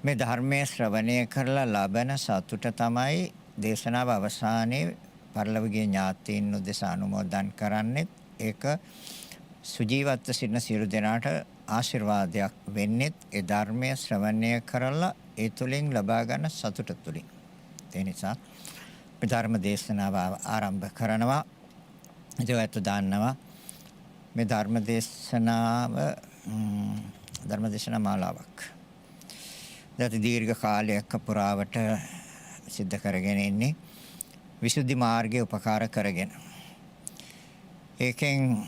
මේ ධර්මයේ ශ්‍රවණය කරලා ලබන සතුට තමයි දේශනාව අවසානයේ පරිලෝකීය ඥාතීන් උදෙසා අනුමෝදන් කරන්නේ. ඒක සුජීවත්ව සිටින සියලු දෙනාට ආශිර්වාදයක් වෙන්නේ ඒ ධර්මයේ ශ්‍රවණය කරලා ඒ තුලින් ලබා ගන්න සතුට තුලින්. ඒ නිසා මේ ධර්ම දේශනාව ආරම්භ කරනවා. ඒකට දාන්නවා මේ ධර්ම දේශනා මාලාවක්. දත දීර්ඝ කාලයක් පුරාවට සිද්ධ කරගෙන ඉන්නේ විසුද්ධි මාර්ගයේ උපකාර කරගෙන. ඒකෙන්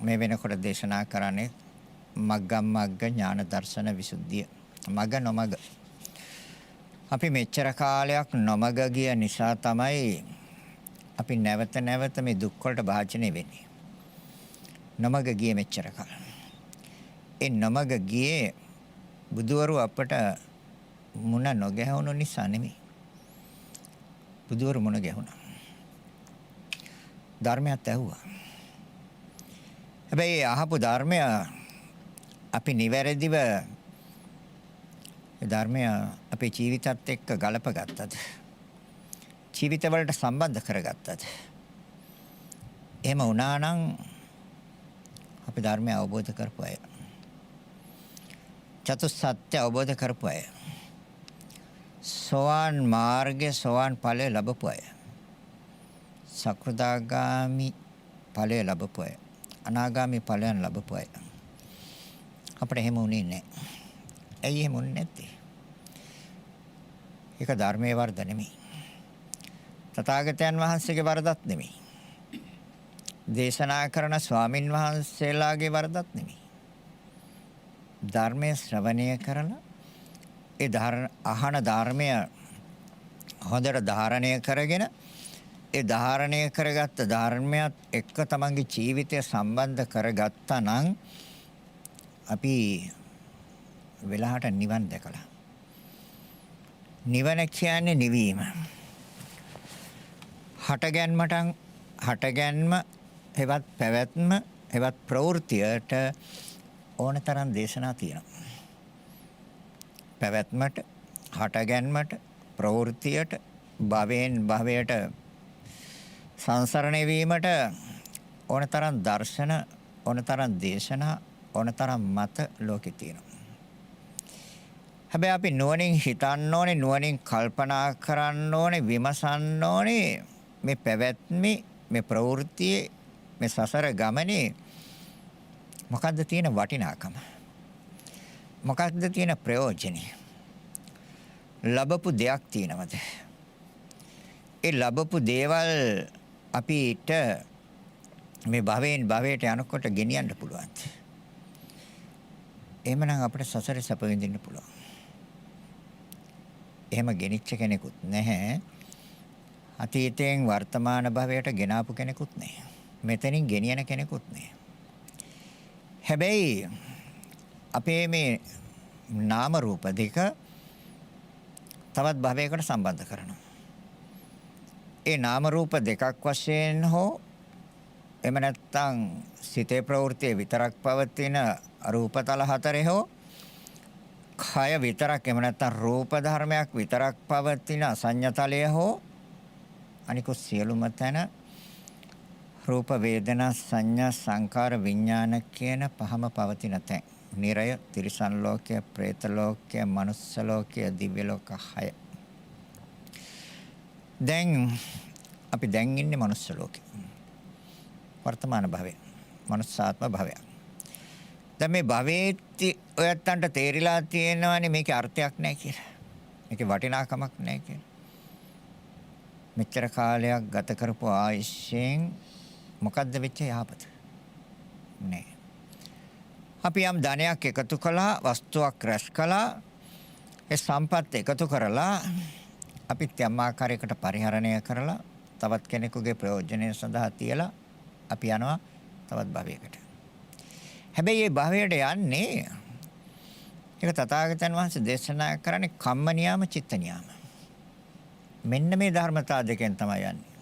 මේ වෙනකොට දේශනා කරන්නේ මග්ගම් මග්ග ඥාන දර්ශන විසුද්ධිය. මග නොමග. අපි මෙච්චර කාලයක් නොමග ගිය නිසා තමයි අපි නැවත නැවත මේ දුක් වලට භාජනය වෙන්නේ. නොමග ගියේ මෙච්චර කාල. ඒ නොමග ගියේ බුදුවරු අපට මුණ නොගැහුණු නිසා නෙමෙයි. බුදුවරු මුණ ගැහුණා. ධර්මයත් ඇහුවා. හැබැයි අහපු ධර්මය අපි නිවැරදිව ධර්මය අපේ ජීවිතත් එක්ක ගලපගත්තද? ජීවිතවලට සම්බන්ධ කරගත්තද? එහෙම වුණා නම් අපි ධර්මය අවබෝධ කරපු අය. චතුස්සත්‍ය අවබෝධ කරපු අය. සෝවාන් මාර්ගයේ සෝවාන් ඵලය ලැබපු අය. සකෘදාගාමි ඵලය ලැබපු අය. අනාගාමි ඵලයන් ලැබපු අය. අපිට එහෙම උනේ නැහැ. ඇයි එහෙම උනේ නැත්තේ? ඒක ධර්මයේ වරද නෙමෙයි. තථාගතයන් වහන්සේගේ වරදක් නෙමෙයි. දේශනා කරන ස්වාමින් වහන්සේලාගේ වරදක් නෙමෙයි. ධර්මයේ ශ්‍රවණය කරලා ඒ අහන ධර්මය හොඳට ධාරණය කරගෙන ඒ ධාරණය කරගත්ත ධර්මයක් එක්ක තමන්ගේ ජීවිතය සම්බන්ධ කරගත්තා නම් අපි වෙලහට නිවන් දැකලා. නිවන කියන්නේ නිවීම. හටගැන්ම හෙවත් පැවැත්ම හෙවත් ප්‍රවෘත්තියට ඕනතරම් දේශනා තියෙනවා. පැවැත්මට, හටගැන්මට, ප්‍රවෘත්තියට, භවයෙන් භවයට සංසරණය වීමට ඕනතරම් දර්ශන, ඕනතරම් දේශනා, ඕනතරම් මත ලෝකේ තියෙනවා. හැබැයි අපි නුවණින් හිතන්න ඕනේ, නුවණින් කල්පනා කරන්න ඕනේ, විමසන්න ඕනේ මේ පැවැත්මේ, මේ ප්‍රවෘත්තියේ, මේ සසර ගමනේ මොකද්ද තියෙන වටිනාකම? මොකක්ද තියෙන ප්‍රයෝජනේ? ලැබපු දෙයක් තියෙනවද? ඒ ලැබපු දේවල් අපිට මේ භවයෙන් භවයට යනකොට ගෙනියන්න පුළුවන්ද? එහෙමනම් අපිට සසරේ සැප විඳින්න පුළුවන්. එහෙම ගෙනිච්ච කෙනෙකුත් නැහැ. අතීතයෙන් වර්තමාන භවයට ගෙනාපු කෙනෙකුත් නැහැ. මෙතනින් ගෙනියන කෙනෙකුත් නැහැ. හැබැයි අපේ මේ නාම රූප දෙක තවත් භවයකට සම්බන්ධ කරනවා. ඒ නාම රූප දෙකක් වශයෙන් හෝ එහෙම නැත්නම් සිතේ ප්‍රවෘත්තිය විතරක් පවතින රූපතල හතරේ හෝ කය විතරක් එහෙම නැත්නම් රූප ධර්මයක් විතරක් පවතින අසඤ්ඤතලය හෝ අනිකුත් සියලුම තැන රූප වේදනා සංඥා සංකාර විඥාන කියන පහම පවතින තැන්. නිරය, තිරිසන් ලෝකය, പ്രേත ලෝකය, මනුස්ස ලෝකය, දිව්‍ය ලෝක 6. දැන් අපි ඉන්නේ මනුස්ස ලෝකේ. වර්තමාන භවය. මනුස්සාත්ම භවය. දැන් මේ භවයේදී ඔයත්තන්ට තේරිලා තියෙනවානේ මේකේ අර්ථයක් නැහැ කියලා. මේකේ වටිනාකමක් නැහැ කියලා. මෙච්චර කාලයක් ගත කරපු ආයුෂයෙන් මොකද්ද වෙච්ච යහපත? නෑ. අපි යම් ධනයක් එකතු කළා, වස්තුවක් රැස් කළා, ඒ සම්පත් එකතු කරලා අපි යම් ආකාරයකට පරිහරණය කරලා තවත් කෙනෙකුගේ ප්‍රයෝජනය සඳහා තියලා අපි යනවා තවත් භවයකට. හැබැයි මේ භවයට යන්නේ ඒක තථාගතයන් වහන්සේ දේශනා කරන්නේ කම්ම නියාම, චිත්ත නියාම. මෙන්න මේ ධර්මතා දෙකෙන් තමයි යන්නේ.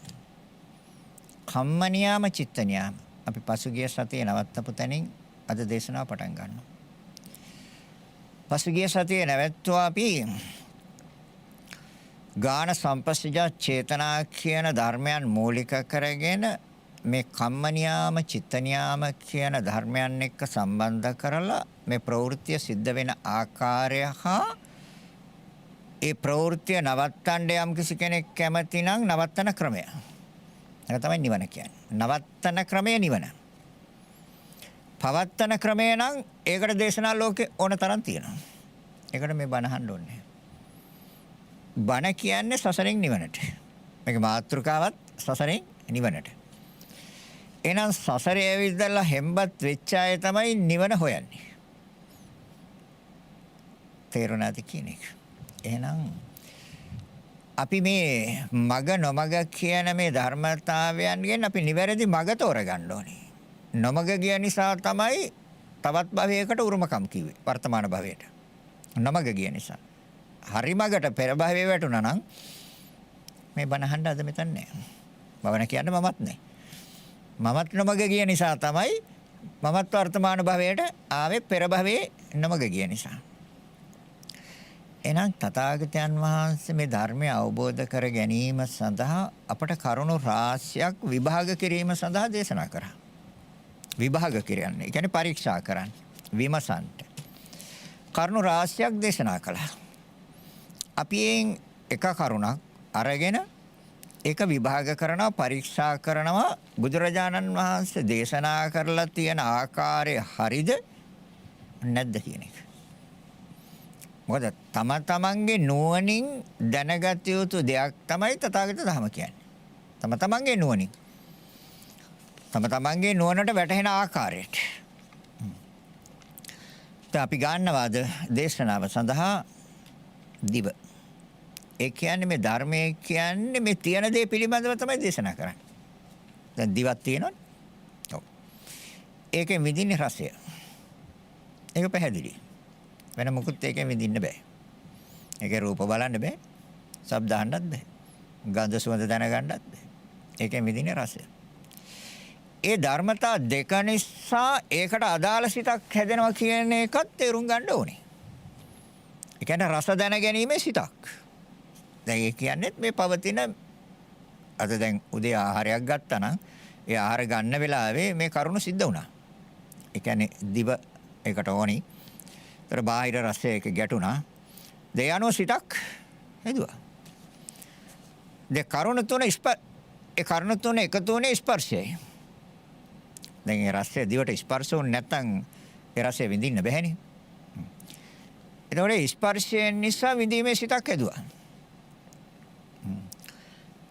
කම්ම නියාම, චිත්ත නියාම. අපි පසුගිය සතියේ නවත්තපු තැනින් අද දේශනාව පටන් ගන්නවා. පසුගිය සතියේ නැවැත්තුවා අපි ගාන සම්පස්සජා චේතනා කියන ධර්මයන් මූලික කරගෙන මේ කම්ම නියාම චිත්ත නියාම කියන ධර්මයන් එක්ක සම්බන්ධ කරලා මේ ප්‍රවෘත්ති සිද්ධ වෙන ආකාරය හා ඒ ප්‍රවෘත්ති නවත්තන්න යම් කිසි කෙනෙක් කැමති නම් නවත්තන ක්‍රමය. ඒක තමයි නිවන කියන්නේ. නවත්තන ක්‍රමය නිවන. පවත්තන ක්‍රමය නම් ඒකට දේශනා ලෝකේ ඕන තරම් තියෙනවා. ඒකට මේ බණ අහන්න ඕනේ. බණ කියන්නේ සසරෙන් නිවනට. මේක මාතෘකාවත් සසරෙන් නිවනට. එහෙනම් සසරේ ඇවිල්ලා හෙම්බත් වෙච්ච අය තමයි නිවන හොයන්නේ. තේරුණාද කියන එක. එහෙනම් අපි මේ මග නොමග කියන මේ ධර්මතාවයන්ගෙන් අපි නිවැරදි මග තෝරගන්න ඕනේ. නොමග ගිය නිසා තමයි තවත් භවයකට උරුමකම් කිව්වේ වර්තමාන භවයට. නොමග ගිය නිසා. හරි මගට පෙර භවයේ වැටුණා නම් මේ බණ අහන්න අද මෙතන නෑ. බවන කියන්නේ මමත් නෑ. මමත් නොමග ගිය නිසා තමයි මමත් වර්තමාන භවයට ආවේ පෙර භවයේ නොමග ගිය නිසා. එහෙනම් තථාගතයන් වහන්සේ මේ ධර්මය අවබෝධ කර ගැනීම සඳහා අපට කරුණු රාශියක් විභාග කිරීම සඳහා දේශනා කරා. විභාග කියන්නේ ඒ කියන්නේ පරීක්ෂා කරන්න, විමසන්න. කරුණු රාශියක් දේශනා කළා. අපි එක කරුණක් අරගෙන ඒක විභාග කරනවා, පරීක්ෂා කරනවා. බුදුරජාණන් වහන්සේ දේශනා කරලා තියෙන ආකාරය හරිද නැද්ද කියන එක. මොකද තම තමන්ගේ නුවණින් දැනගත යුතු දෙයක් තමයි තථාගත ධර්ම කියන්නේ. තම තමන්ගේ නුවණින්. තම තමන්ගේ නුවණට වැටහෙන ආකාරයට. දැන් අපි ගන්නවාද දේශනාව සඳහා දිව. ඒ කියන්නේ මේ ධර්මයේ කියන්නේ මේ තියෙන දේ පිළිබඳව තමයි දේශනා කරන්නේ. දැන් දිවක් තියෙනවනේ. ඔව්. ඒකෙන් විඳින්නේ රසය. ඒක පැහැදිලි. වෙන මොකුත් ඒකෙන් විඳින්න බෑ. ඒකේ රූප බලන්න බෑ. ශබ්ද අහන්නත් බෑ. ගන්ධ සුවඳ දැනගන්නත් බෑ. ඒකෙන් විඳින්නේ රසය. ඒ ධර්මතා දෙක නිසා ඒකට අදාළ සිතක් හැදෙනවා කියන එකත් තේරුම් ගන්න ඕනේ. ඒ කියන්නේ රස දැන ගැනීමේ සිතක්. දැන් ඒ කියන්නේ මේ පවතින අද දැන් උදේ ආහාරයක් ගත්තා නම් ඒ ආහාර ගන්න වෙලාවේ මේ කරුණ සිද්ධ වුණා. ඒ කියන්නේ දිව ඒකට ඕනි. ඒතර බාහිර රසයක ගැටුණා. ඒ අනුව සිතක් හැදුවා. ඒ කරුණ තුන එකතු වුණේ ස්පර්ශයයි. දැන් ඒ රසය දිවට ස්පර්ශ වුනේ නැත්නම් ඒ රසය විඳින්න බැහැනේ. ඒතකොට ස්පර්ශයෙන් නිසා විඳීමේ සිතක් හැදුවා.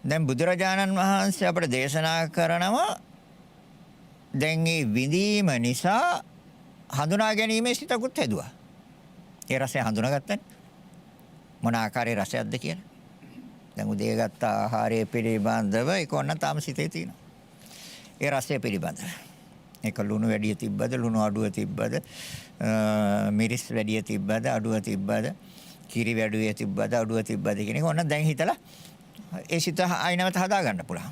දැන් බුදුරජාණන් වහන්සේ අපට දේශනා කරනවා දැන් මේ විඳීම නිසා හඳුනා ගැනීමේ සිතකුත් හැදුවා. ඒ රසය හඳුනාගත්තනේ. මොන ආකාරයේ රසයක්ද කියලා. දැන් උදේ ගත්ත ආහාරයේ පිළිබඳව ඒක ඔන්න තාම සිතේ තියෙනවා. ඒ රසය පිළිබඳව. ඒක ලුණු වැඩි තිබ්බද, ලුණු අඩුව තිබ්බද, මිරිස් වැඩි තිබ්බද, අඩුව තිබ්බද, කිරි වැඩි තිබ්බද, අඩුව තිබ්බද කියන එක ඔන්න දැන් හිතලා ඒ සිත ආයිනවත හදා ගන්න පුළුවන්.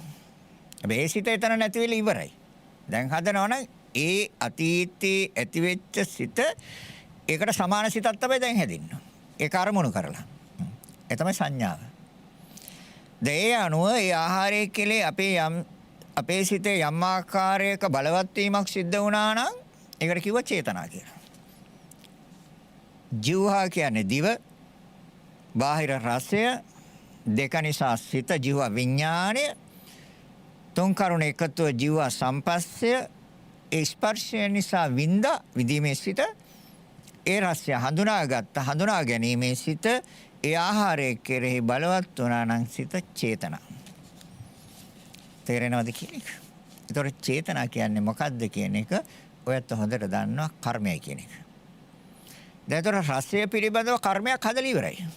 හැබැයි ඒ සිත එතන නැති වෙලා ඉවරයි. දැන් හදනවනම් ඒ අතීතයේ ඇතිවෙච්ච සිත ඒකට සමාන සිතක් තමයි දැන් හැදින්නේ. ඒක අරමුණු කරලා. ඒ තමයි සංඥාව. ඒ අනුව ඒ ආහාරයේ කෙලේ අපේ සිතේ යම් ආකාරයක බලවත් වීමක් සිද්ධ වුණා නම් ඒකට කිව්ව චේතනා කියලා. ජීවහා කියන්නේ දිව, බාහිර රසය, දෙක නිසා සිත ජීව විඥාණය, තුන් කරුණ එකතුව ජීව සම්පස්සය, ඒ ස්පර්ශය නිසා විඳීමේ සිත, ඒ රසය හඳුනා ගැනීමේ සිත, ඒ ආහාරයේ කෙරෙහි බලවත් වුණා නම් සිත චේතනා. තේරෙනවද කියන එක? ඒතකොට චේතනා කියන්නේ මොකක්ද කියන එක ඔයත් හොඳට දන්නවා කර්මය කියන එක. දැන් රසය පිළිබඳව කර්මයක් හදලා ඉවරයි.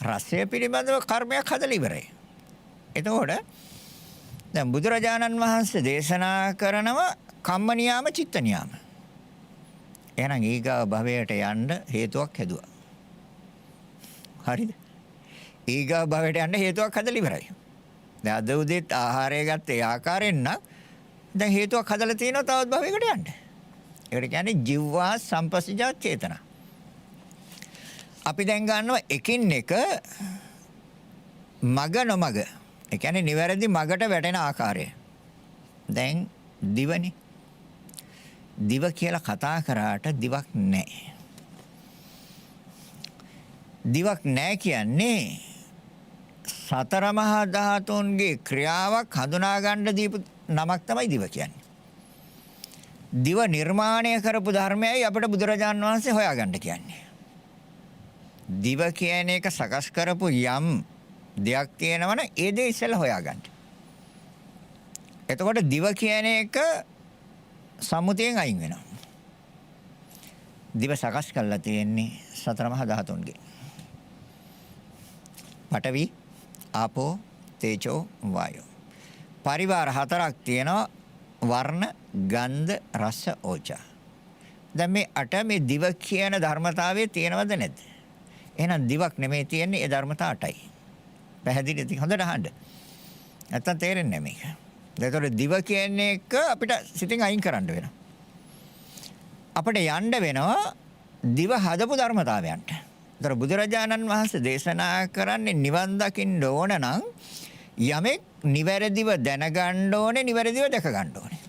රසය පිළිබඳව කර්මයක් හදලා ඉවරයි. එතකොට දැන් බුදුරජාණන් වහන්සේ දේශනා කරනවා කම්ම නියාම චිත්ත නියාම. එහෙනම් ඊගා භවයට යන්න හේතුවක් හැදුවා. හරිද? ඊගා භවයට යන්න හේතුවක් හදලා ඉවරයි. දැන් අද උදේත් ආහාරය ගත්ත ඒ ආකාරයෙන් නම් දැන් හේතුවක් හදලා තියෙනවා තවත් භවයකට යන්න. ඒකට කියන්නේ ජීවා සම්පස්සජා චේතනා. අපි දැන් ගන්නවා එකින් එක මග නොමග. ඒ කියන්නේ නිවැරදි මගට වැටෙන ආකාරය. දැන් දිවනේ. දිව කියලා කතා කරාට දිවක් නැහැ. දිවක් නැහැ කියන්නේ සතර මහා ධාතුන්ගේ ක්‍රියාවක් හඳුනා ගන්න දීපු නමක් තමයි දිව කියන්නේ. දිව නිර්මාණය කරපු ධර්මයයි අපිට බුදුරජාන් වහන්සේ හොයාගන්න කියන්නේ. දිව කියන එක සකස් කරපු යම් දෙයක් තියෙනවනේ ඒ දේ ඉස්සෙල්ලා හොයාගන්න. එතකොට දිව කියන එක සම්මුතියෙන් අයින් වෙනවා. දිව සකස් කරලා තියෙන්නේ සතර මහා ධාතුන්ගේ. පඨවි, ආපෝ, තේජෝ, වායෝ. පරිවාර හතරක් තියෙනවා. වර්ණ, ගන්ධ, රස, ඕජා. දැන් මේ මේ දිව කියන ධර්මතාවයේ තියෙනවද නැද්ද? එහෙනම් දිවක් නෙමෙයි තියෙන්නේ ඒ ධර්මතා 8යි. පැහැදිලිද? හොඳට අහන්න. නැත්තම් තේරෙන්නේ නැහැ මේක. ඒතකොට දිව කියන්නේ එක අපිට සිතින් අයින් කරන්න වෙනවා. අපිට යන්න වෙනවා දිව හදපු ධර්මතාවයන්ට. ඒතර බුදුරජාණන් වහන්සේ දේශනා කරන්නේ නිවන් දකින්න ඕන නම් යමෙක් නිවැරදිව දැනගන්න ඕනේ, නිවැරදිව දැක ගන්න ඕනේ.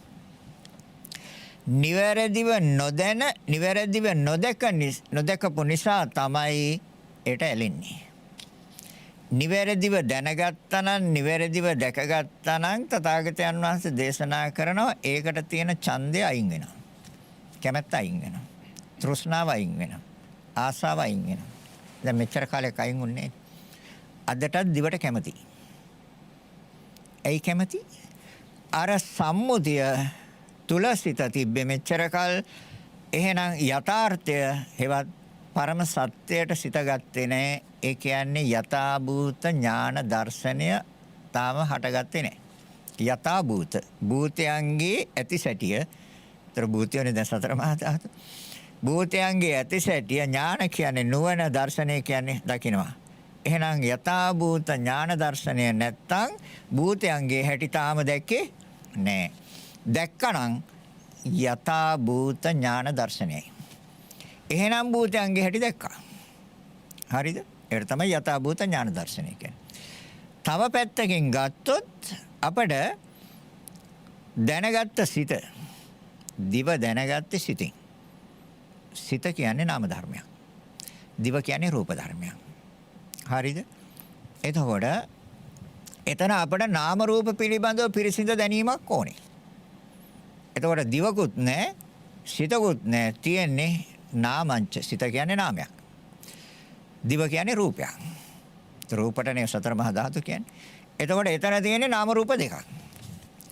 නිවැරදිව නොදැන, නිවැරදිව නොදකපු නිසා තමයි ඒට ඇලෙන්නේ. නිවැරදිව දැනගත්තා නම්, නිවැරදිව දැකගත්තා නම් තථාගතයන් වහන්සේ දේශනා කරනවා ඒකට තියෙන ඡන්දය අයින් වෙනවා. කැමැත්ත අයින් වෙනවා. තෘෂ්ණාව අයින් වෙනවා. ආසාව අයින් වෙනවා. දැන් මෙච්චර කාලයක් අයින් වුණේ අදටත් දිවට කැමති. ඇයි කැමති? අර සම්මුතිය තුල සිත තිබ්බේ මෙච්චර කල්. එහෙනම් යථාර්ථය හෙවත් පරම සත්‍යයට සිත ගත්තේ නැහැ. ඒ කියන්නේ යථාභූත ඥාන දර්ශනය තාම හටගත්තේ නැහැ. යථාභූත භූතයන්ගේ ඇතිසැටිය. ඒතර භූතයනේ දැන් සතර මහා ධාතු. භූතයන්ගේ ඇතිසැටිය ඥාන කියන්නේ නුවණ, දර්ශනය කියන්නේ දකින්නවා. එහෙනම් යථාභූත ඥාන දර්ශනය නැත්තම් භූතයන්ගේ හැටි තාම දැක්කේ නැහැ. දැක්කනම් යථාභූත ඥාන දර්ශනයයි. එහෙනම් භූතයන්ගේ හැටි දැක්කා. හරිද? ඒක තමයි යථාභූත ඥාන දර්ශනය කියන්නේ. තව පැත්තකින් ගත්තොත් අපිට දැනගත්ත සිත, දිව දැනගත්තේ සිතින්. සිත කියන්නේ නාම ධර්මයක්. දිව කියන්නේ රූප ධර්මයක්. හරිද? එතකොට එතන අපිට නාම රූප පිළිබඳව පිරිසිදු දැනීමක් ඕනේ. එතකොට දිවකුත් නැහැ, සිතකුත් නැහැ. තියෙන්නේ නාමංච. සිත කියන්නේ නාමයක්. දිව කියන්නේ රූපයක්. රූපටනේ සතර මහා ධාතු කියන්නේ. එතකොට එතන තියෙන්නේ නාම රූප දෙකක්.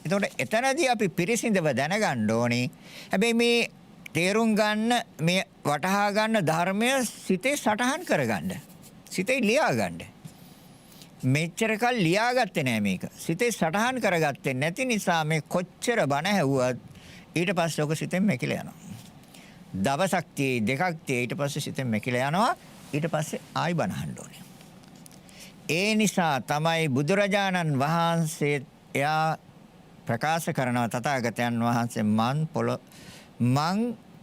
එතකොට එතනදී අපි පිරිසිදුව දැනගන්න ඕනේ. හැබැයි මේ තේරුම් ගන්න, මේ වටහා ගන්න ධර්මය සිතේ සටහන් කරගන්න. සිතේ ලියා ගන්න. මෙච්චර කල් ලියාගත්තේ නෑ මේක. සිතේ සටහන් කරගත්තේ නැති නිසා මේ කොච්චර බණ ඇහුවත් ඊට පස්සේ ඔක සිතෙන් මෙකිලා යනවා. දවසක් දෙකක් ඊට පස්සේ සිතෙන් මෙකිලා යනවා. ඊට පස්සේ ආයි බණ අහන්න ඕනේ. ඒ නිසා තමයි බුදුරජාණන් වහන්සේ එයා ප්‍රකාශ කරනවා තථාගතයන් වහන්සේ මං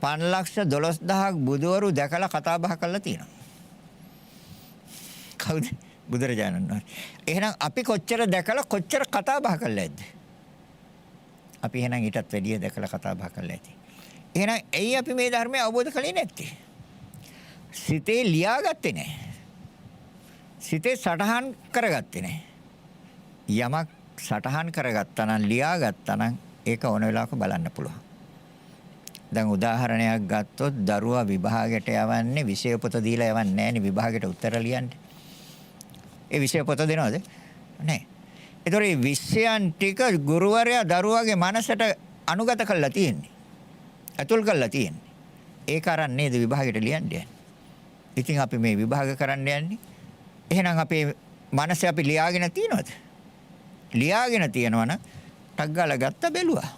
512000ක් බුදවරු දැකලා කතා බහ කරලා තියෙනවා. කවුද? බුදුරජාණන් වහන්සේ. එහෙනම් අපි කොච්චර දැකලා කොච්චර කතා බහ කළා ඇද්ද? අපි එහෙනම් ඊටත් වැඩිය දැකලා කතා බහ කළා ඇති. එහෙනම් ඇයි අපි මේ ධර්මය අවබෝධ කරන්නේ නැත්තේ? සිතේ ලියාගත්තේ නැහැ. සිතේ සටහන් කරගත්තේ නැහැ. යමක් සටහන් කරගත්තා නම්, ලියාගත්තා නම් ඒක ඕන වෙලාවක බලන්න පුළුවන්. දැන් උදාහරණයක් ගත්තොත් දරුවා විභාගයට යවන්නේ විෂය පොත දීලා යවන්නේ නැහැනේ විභාගයට උත්තර ලියන්න. ඒ විෂය පොත දෙනවද? නැහැ. ඒතොර මේ විෂයන් ටික ගුරුවරයා දරුවාගේ මනසට අනුගත කරලා තියෙන්නේ. අතුල් කරලා තියෙන්නේ. ඒක අරන් නේද විභාගයට ලියන්නේ. ඉතින් අපි මේ විභාග කරන්න යන්නේ. එහෙනම් අපේ මනසේ අපි ලියාගෙන තියනවද? ලියාගෙන තියනවනම් ටක් ගාලා ගත්ත බැලුවා.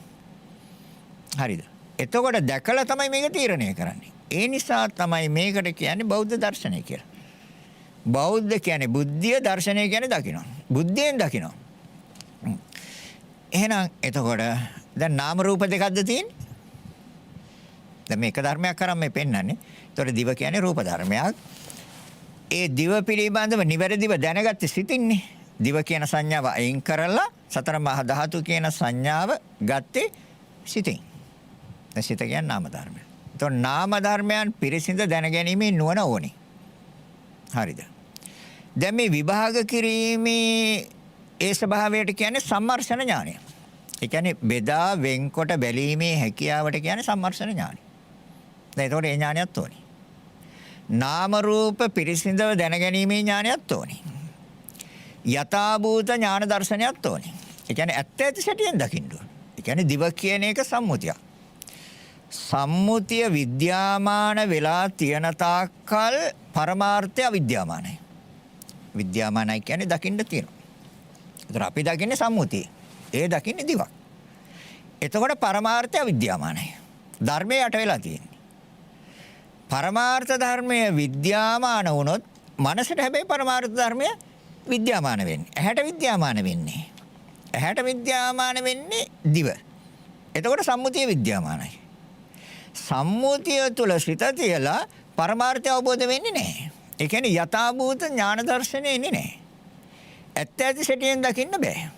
හරිද? එතකොට දැකලා තමයි මේක තීරණය කරන්නේ. ඒ නිසා තමයි මේකට කියන්නේ බෞද්ධ දර්ශනය කියලා. බෞද්ධ කියන්නේ බුද්ධිය, දර්ශනය කියන්නේ දකිනවා. බුද්ධියෙන් දකිනවා. එහෙනම් එතකොට දැන් නාම රූප දෙකක්ද තියෙන්නේ? දැන් මේක ධර්මයක් කරන් මේ පෙන්නන්නේ. එතකොට දිව කියන්නේ රූප ධර්මයක්. ඒ දිව පිළිබඳව නිවැරදිව දැනගත්තේ සිතින්නේ. දිව කියන සංඥාව අයින් කරලා සතර මහා ධාතු කියන සංඥාව ගත්තේ සිතින්. දැන් සිත කියන්නේ නාම ධර්මය. එතකොට නාම ධර්මයන් පිරිසිඳ දැනගැනීමේ නුවණ ඕනේ. හරිද? දැන් මේ විභාග කිරීමේ ඒ ස්වභාවයට කියන්නේ සම්මර්ෂණ ඥානය. ඒ කියන්නේ බෙදා වෙන්කොට බැලීමේ හැකියාවට කියන්නේ සම්මර්ෂණ ඥානය. දැන් ඒතකොට ඒ ඥානයත් ඕනේ. නාම රූප පිරිසිඳව දැනගැනීමේ ඥානයත් ඕනේ. යථාභූත ඥාන දර්ශනයත් ඕනේ. ඒ කියන්නේ ඇත්ත ඇති සැටියෙන් දකින්න ඕනේ. ඒ කියන්නේ දිව කියන එක සම්මුතියක්. සම්මුතිය විද්‍යාමාන වෙලා තියෙන තාක්කල් පරමාර්ථය අවිද්‍යාමානයි. විද්‍යාමානයි කියන්නේ දකින්න තියෙනවා. ඒතර අපි දකින්නේ සම්මුතිය. ඒ දකින්නේ දිවක්. එතකොට පරමාර්ථය අවිද්‍යාමානයි. ධර්මයේ යට වෙලා තියෙන්නේ. පරමාර්ථ ධර්මය විද්‍යාමාන වුණොත් මනසට හැබැයි පරමාර්ථ ධර්මය විද්‍යාමාන වෙන්නේ. ඇහැට විද්‍යාමාන වෙන්නේ. ඇහැට විද්‍යාමාන වෙන්නේ දිව. එතකොට සම්මුතිය විද්‍යාමානයි. සම්මුතිය තුල සිත තියලා පරමාර්ථය අවබෝධ වෙන්නේ නැහැ. ඒ කියන්නේ යථාභූත ඥාන දර්ශනය එන්නේ නැහැ. ඇත්ත ඇති සැටියෙන් දකින්න බෑ.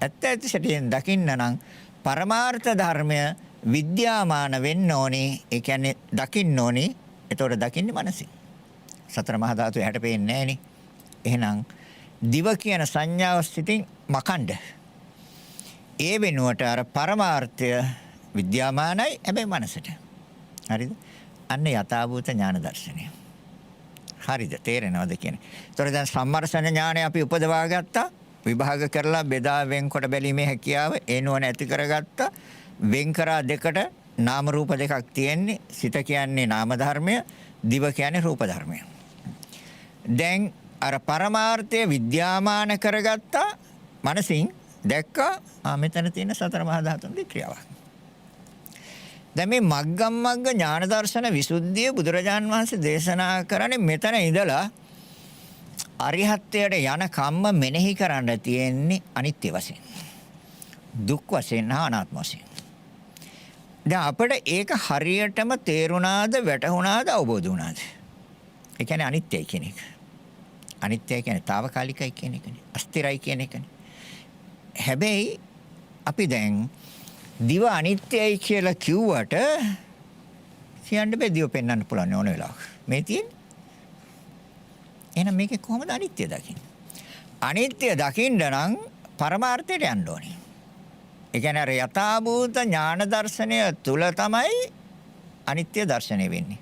ඇත්ත ඇති සැටියෙන් දකින්න නම් පරමාර්ථ ධර්මය විද්‍යාමාන වෙන්න ඕනේ. ඒ කියන්නේ දකින්න ඕනේ. එතකොට දකින්නේ මනසින්. සතර මහා ධාතු ඇහැට පේන්නේ නැහනේ. එහෙනම් දිව කියන සංඥාව සිතින් මකණ්ඩ. ඒ වෙනුවට අර පරමාර්ථය විද්‍යාමානයි හැබැයි මනසට. හරිද? අන්න යථාභූත ඥාන දර්ශනය. හරිද? තේරෙනවද කියන්නේ? ඒතකොට දැන් සම්මර්ෂණ ඥානය අපි උපදවා ගත්තා. විභාග කරලා බෙදා වෙන්කොට බැලීමේ හැකියාව ඒ නුවණ ඇති කරගත්තා. වෙන් කරා දෙකට නාම රූප දෙකක් තියෙන්නේ. සිත කියන්නේ නාම ධර්මය, දිව කියන්නේ රූප ධර්මය. දැන් අර පරමාර්ථය විද්‍යාමාන කරගත්තා මනසින් දැක්කා මෙතන තියෙන සතර මහා ධාතුන්ගේ ක්‍රියාවක්. දැන් මේ මග්ගම් මග්ග ඥාන දර්ශන විසුද්ධිය බුදුරජාන් වහන්සේ දේශනා කරන්නේ මෙතන ඉඳලා අරිහත්ත්වයට යන කම්ම මෙනෙහි කරන්න තියෙන්නේ අනිත්‍ය වශයෙන්. දුක් වශයෙන් හා අනාත්ම වශයෙන්. දැන් අපිට ඒක හරියටම තේරුණාද වැටහුණාද අවබෝධ වුණාද? ඒ කියන්නේ අනිත්‍යයි කියන එක. අනිත්‍යයි කියන්නේ తాවකාලිකයි කියන එකනේ. අස්තිරයි කියන එකනේ. හැබැයි අපි දැන් දිව අනිත්‍යයි කියලා කිව්වට කියන්න බෑ දිව පෙන්වන්න පුළුවන් ඕන වෙලාවක. මේ තියෙන්නේ. එහෙනම් මේකේ කොහොමද අනිත්‍ය දකින්නේ? අනිත්‍ය දකින්න නම් පරමාර්ථයට යන්න ඕනේ. ඒ කියන්නේ අර යථාභූත ඥාන දර්ශනය තුල තමයි අනිත්‍ය දර්ශනය වෙන්නේ.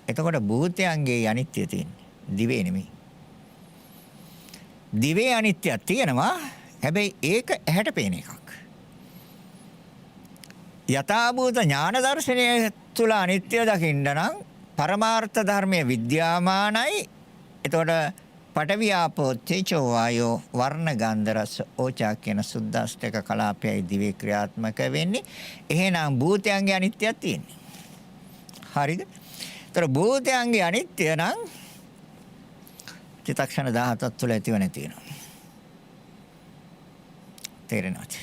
එතකොට භූතයන්ගේ අනිත්‍ය තියෙන්නේ. දිවේ නෙමෙයි. දිවේ අනිත්‍යයක් තියෙනවා. හැබැයි ඒක ඇහැට පේන එකක්. යථාභූත ඥාන දර්ශනය තුල අනිත්‍ය දකින්න නම් පරමාර්ථ ධර්මයේ විද්‍යාමානයි. එතකොට පඨවි ආපෝ තේජෝ වායෝ වර්ණ ගන්ධ රස ඕජා කියන සුද්දාස්තක කලාපයයි දිවේ ක්‍රියාත්මක වෙන්නේ. එහෙනම් භූතයන්ගේ අනිත්‍යයක් තියෙන්නේ. හරිද? ඒතර භූතයන්ගේ අනිත්‍ය නම් චිත්තක්ෂණ 17ක් තුළ ඇතිව නැති වෙනවා. තේරෙනවද?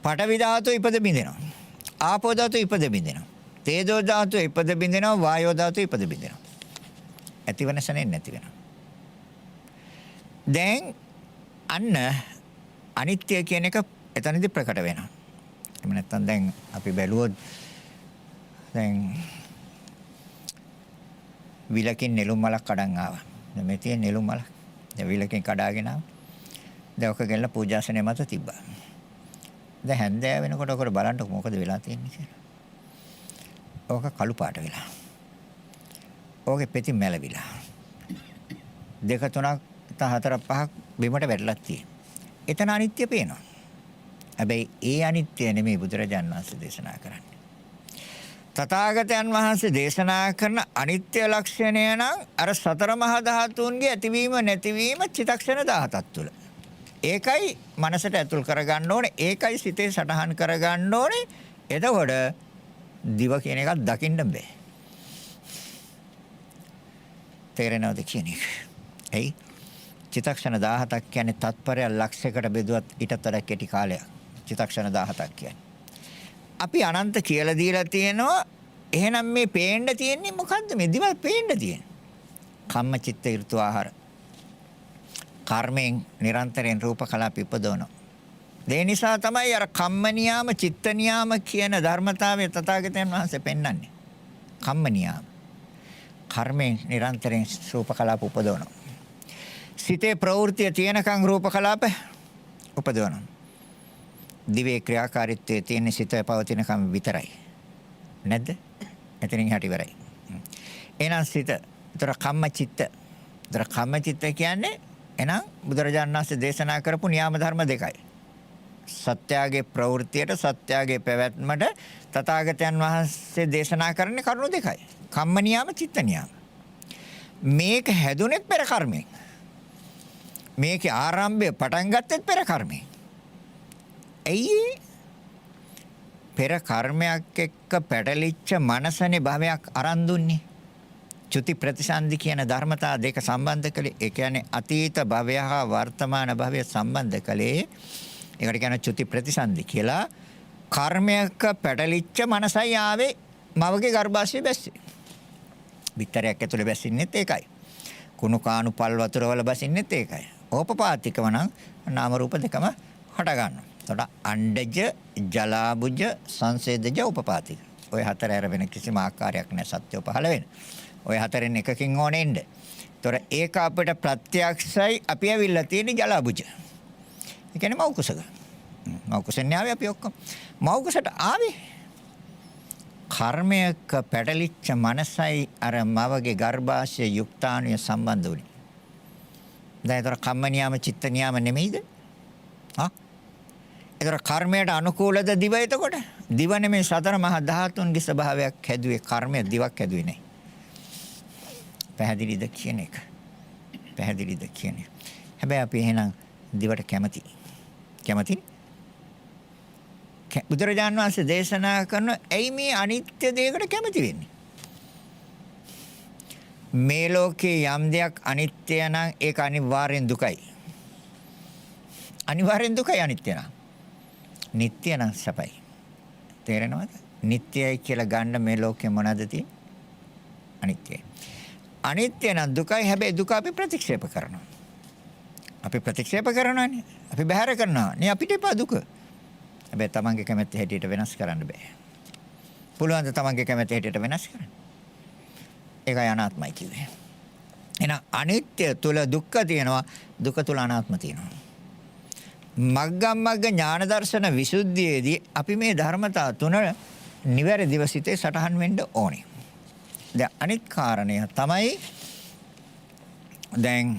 පඨවි ධාතුව ඉපද බින්දෙනවා. ආපෝ ධාතුව ඉපද බින්දෙනවා. තේජෝ ධාතුව ඉපද බින්දෙනවා. වායෝ ධාතුව ඉපද බින්දෙනවා. ඇතිව නැසෙන්නේ නැති වෙනවා. දැන් අන්න අනිත්‍ය කියන එක එතනදී ප්‍රකට වෙනවා. එහෙම නැත්නම් දැන් අපි බැලුවොත් දැන් විලකින් නෙළුම් මලක් කඩන් ආවා. දැන් මේ තියෙන නෙළුම් මල. දැන් විලකින් කඩාගෙන ආවා. දැන් ඔක ගෙනලා පූජාසනය මත තිබ්බා. දැන් හැන්දෑව වෙනකොට ඔකට බලන්න මොකද වෙලා තියෙන්නේ කියලා. ඕක කළු පාට වෙලා. ඕකේ පෙති මැලවිලා. දෙක තුනක් හතරක් පහක් බිමට වැටලා තියෙනවා. එතන අනිත්‍ය පේනවා. හැබැයි ඒ අනිත්‍ය නෙමෙයි බුදුරජාණන් වහන්සේ දේශනා කරන්නේ. තථාගතයන් වහන්සේ දේශනා කරන අනිත්‍ය ලක්ෂණය නම් අර සතර මහා ධාතුන්ගේ ඇතිවීම නැතිවීම චිත්තක්ෂණ 17ක් තුළ. ඒකයි මනසට ඇතුල් කරගන්න ඕනේ. ඒකයි සිතේ සටහන් කරගන්න ඕනේ. එතකොට දිව කියන එකක් දකින්න බෑ. තේරෙනවද කියන්නේ? එයි චිත්තක්ෂණ 17ක් කියන්නේ තත්පරය ලක්ෂයකට බෙදුවත් ඊටත් වඩා කෙටි කාලයක්. චිත්තක්ෂණ 17ක් කියන්නේ. අපි අනන්ත කියලා දීලා තියෙනවා. එහෙනම් මේ පේන්න තියෙන්නේ මොකද්ද? මේ දිව පේන්න තියෙන්නේ. කම්ම චිත්ත ඍතු ආහාර. කර්මයෙන් නිරන්තරයෙන් රූප කලාප ඉපදවනවා. ඒ නිසා තමයි අර කම්ම නියාම චිත්ත නියාම කියන ධර්මතාවය තථාගතයන් වහන්සේ පෙන්වන්නේ. කම්ම නියාම. කර්මයෙන් නිරන්තරයෙන් රූප කලාප උපදවනවා. සිතේ ප්‍රවෘත්තිය තියෙනකන් රූප කලාප උපදවනවා. දිවේ ක්‍රියාකාරීත්වයේ තියෙන සිතේ පවතිනකම් විතරයි. නැද්ද? එතනින් හට ඉවරයි. එහෙනම් සිත, ඒතර කම්ම චිත්ත. ඒතර කම්ම චිත්ත කියන්නේ එහෙනම් බුදුරජාණන් වහන්සේ දේශනා කරපු න්‍යාම ධර්ම දෙකයි. සත්‍යයේ ප්‍රවෘත්තියට සත්‍යයේ පැවැත්මට තථාගතයන් වහන්සේ දේශනා කරන්නේ කරුණු දෙකයි. කම්ම නියාම චිත්ත නියාම. මේක හැදුනේ පෙර කර්මයෙන්. මේකේ ආරම්භය පටන් ගත්තෙත් පෙර කර්මයෙන්. ඇයි පෙර කර්මයක් එක්ක පැටලිච්ච මනසනේ භවයක් අරන් දුන්නේ. චුති ප්‍රතිසන්දි කියන ධර්මතා දෙක සම්බන්ධ කළේ. ඒ කියන්නේ අතීත භවය හා වර්තමාන භවය සම්බන්ධ කළේ. ඒකට කියන චුති ප්‍රතිසන්දි කියලා. කර්මයක පැටලිච්ච මනසයි ආවේ මවගේ ගර්භාෂයේ බැස්සේ. විතරයක් ඇතුලේ බැසින්නෙත් ඒකයි. කුණු කාණු පල් වතුර වල බැසින්නෙත් ඒකයි. ඕපපාතිකව නම් නාම රූප දෙකම හට ගන්නවා. එතකොට අණ්ඩජ, ජලාබුජ, සංසේදජ, උපපාතික. ඔය හතර ඇර වෙන කිසිම ආකාරයක් නැහැ සත්‍යෝ පහළ වෙන. ඔය හතරෙන් එකකින් ඕනේ ඉන්න. එතකොට ඒක අපිට ප්‍රත්‍යක්ෂයි අපි ඇවිල්ලා තියෙන ජලාබුජ. ඒ කියන්නේ මෞකුසක. මෞකුසෙන් ආවේ අපි ඔක්කොම. මෞකුසට ආවේ කර්මයක පැටලිච්ච මනසයි අර මවගේ ගර්භාෂයේ යුක්තාණුය සම්බන්ධ වුණේ. දැන් ඒතර කම්ම නියාම චිත්ත නියාම නෙමෙයිද? හා? ඒතර කර්මයට අනුකූලද දිව එතකොට? දිව නෙමෙයි සතර මහා ධාතුන්ගේ ස්වභාවයක් හැදුවේ කර්මය දිවක් හැදුවේ නැහැ. පැහැදිලිද කියන එක? පැහැදිලිද කියන එක. හැබැයි අපි එහෙනම් දිවට කැමති. කැමති? බුදුරජාණන් වහන්සේ දේශනා කරන ඇයි මේ අනිත්‍ය දෙයකට කැමති වෙන්නේ? මේ ලෝකේ යම් දෙයක් අනිත්‍ය නම් ඒක අනිවාර්යෙන් දුකයි. අනිවාර්යෙන් දුකයි අනිත්‍ය නම්. නිට්ටය නම් සපයි. තේරෙනවද? නිට්ටයයි කියලා ගන්න මේ ලෝකේ මොනවද තියෙන්නේ? අනිත්‍යයි. අනිත්‍ය නම් දුකයි. හැබැයි දුක අපි ප්‍රතික්ෂේප කරනවා. අපි ප්‍රතික්ෂේප කරනවානේ. අපි බැහැර කරනවා. නේ අපිට එපා දුක. හැබැයි තමන්ගේ කැමැත්ත හැටියට වෙනස් කරන්න බෑ. පුළුවන් ද තමන්ගේ කැමැත්ත හැටියට වෙනස් කරන්න? ඒකයි අනාත්මයි කිව්වේ. එහෙනම් අනිත්‍ය තුල දුක්ඛ තියෙනවා, දුක තුල අනාත්ම තියෙනවා. මග්ගමග්ග ඥාන දර්ශන විසුද්ධියේදී අපි මේ ධර්මතා තුන නිවැරදිව සිතේ සටහන් වෙන්න ඕනේ. දැන් අනිත් කාරණය තමයි දැන්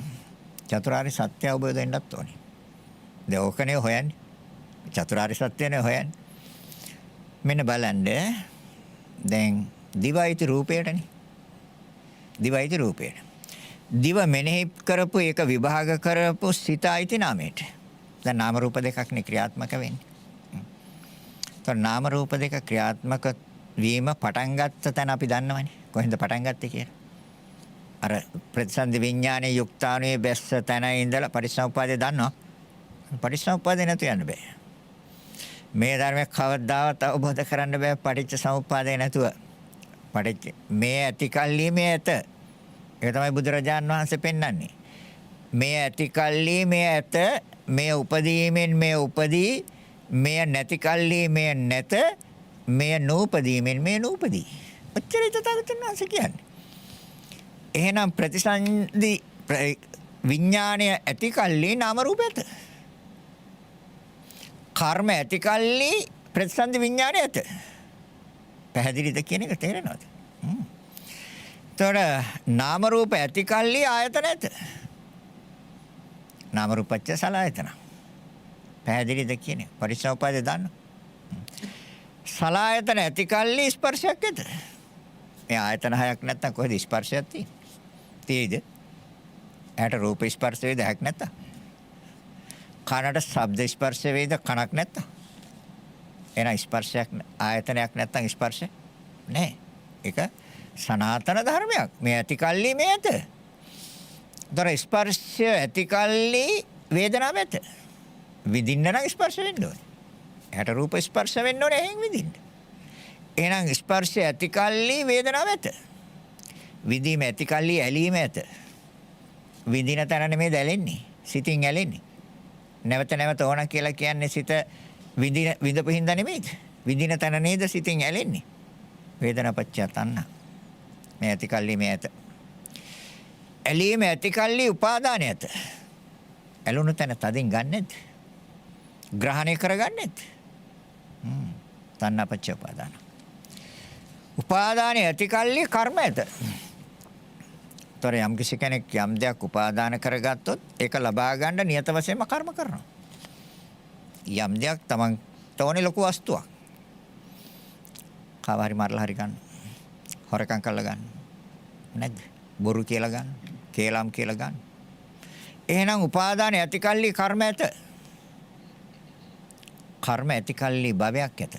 චතුරාර්ය සත්‍ය අවබෝධ වෙන්නත් ඕනේ. දැන් ඕකනේ හොයන්නේ. චතුරාර්ය සත්‍යනේ හොයන්නේ. මෙන්න බලන්න. දැන් දිවයිති රූපයටනේ. දිවයිති රූපයට. දිව මෙනෙහි කරපු ඒක විභාග කරපු සිතයිති නාමයට. දැන් නාම රූප දෙකක්නේ ක්‍රියාත්මක වෙන්නේ. ඒතකොට නාම රූප දෙක ක්‍රියාත්මක වීම පටන් ගත්ත තැන අපි දන්නවනේ. කොහෙන්ද පටන් ගත්තේ කියලා. අර ප්‍රතිසන්දි විඥානයේ යුක්තාණුවේ බැස්ස තැන ඉඳලා පරිසම්පාදේ දන්නවා. පරිසම්පාදේ නැතු යන්න බෑ. මේ ධර්මයේ කවදාවත් අවබෝධ කරන්න බෑ පටිච්ච සමුප්පාදේ නැතුව. පටිච්ච මේ ඇති කල්ලි මේ ඇත. ඒක තමයි බුදුරජාන් වහන්සේ පෙන්වන්නේ. මේ ඇති කල්ලි මේ ඇත. මේ උපදීමෙන් මේ උපදී. මේ නැති කල්ලි මේ නැත. මේ නූපදීමෙන් මේ නූපදී. ඔච්චරයි තථාගතයන් වහන්සේ කියන්නේ. එහෙනම් ප්‍රතිසන්දි විඥාණය ඇති කල්ලි නාම රූප ඇත. කර්ම ඇති කල්ලි ප්‍රතිසන්දි විඥාණය ඇත. පැහැදිලිද කියන එක තේරෙනවද? තොර නාම රූප ඇති කල්ලි ආයතන ඇත. නාම රූපච්ච සලආයතන. පැහැදිලිද කියන්නේ? පරිසම්පාදේ දන්න. සලආයතන ඇති කල්ලි ස්පර්ශයක් ඇත. මේ ආයතන හයක් නැත්තම් කොහෙද ස්පර්ශයක් තියෙන්නේ? තියෙයිද? ඇහැට රූප ස්පර්ශ වේද හැක් නැත්තම්? කනට ශබ්ද ස්පර්ශ වේද කනක් නැත්තම්? එන ස්පර්ශයක් ආයතනයක් නැත්තම් ස්පර්ශ නැහැ. ඒක සනාතන ධර්මයක්. මේ ඇති කල්ලි මේ ඇත. දර ස්පර්ශය ඇති කල්ලි වේදනාව ඇත. විඳින්න නම් ස්පර්ශ වෙන්න ඕනේ. ඇහැට රූප ස්පර්ශ වෙන්න ඕනේ එහෙන් විඳින්න. එහෙනම් ස්පර්ශය ඇති කල්ලි වේදනාව ඇත. විඳීම ඇති කල්ලි ඇලීම ඇත. විඳින තැන නෙමෙයි දැලෙන්නේ. සිතින් ඇලෙන්නේ. නැවත නැවත ඕන කියලා කියන්නේ සිත විඳපු හින්දා නෙමෙයිද? විඳින තැන නේද සිතින් ඇලෙන්නේ. වේදනාපච්චය තණ්හා. මේ ඇති කල්ලි මේ ඇත. ඇලීම ඇති කල්ලි උපාදානය ඇත. ඇලුණු තැන තදින් ගන්නෙත්. ග්‍රහණය කරගන්නෙත්. තණ්හාපච්චය උපාදාන. උපාදානය ඇති කල්ලි කර්ම ඇත. තොර යම් කිසි කෙනෙක් යම් දෙයක් උපාදාන කරගත්තොත් ඒක ලබා ගන්න නියත වශයෙන්ම කර්ම කරනවා. යම් දෙයක් Taman තෝනේ ලොකු වස්තුවක්. කව හරි මරලා හරි ගන්න. හොරකම් කරලා ගන්න. නැද්ද? බොරු කියලා ගන්න. කේලම් කියලා ගන්න. එහෙනම් උපාදාන ඇති කල්ලි කර්ම ඇත. කර්ම ඇති කල්ලි භවයක් ඇත.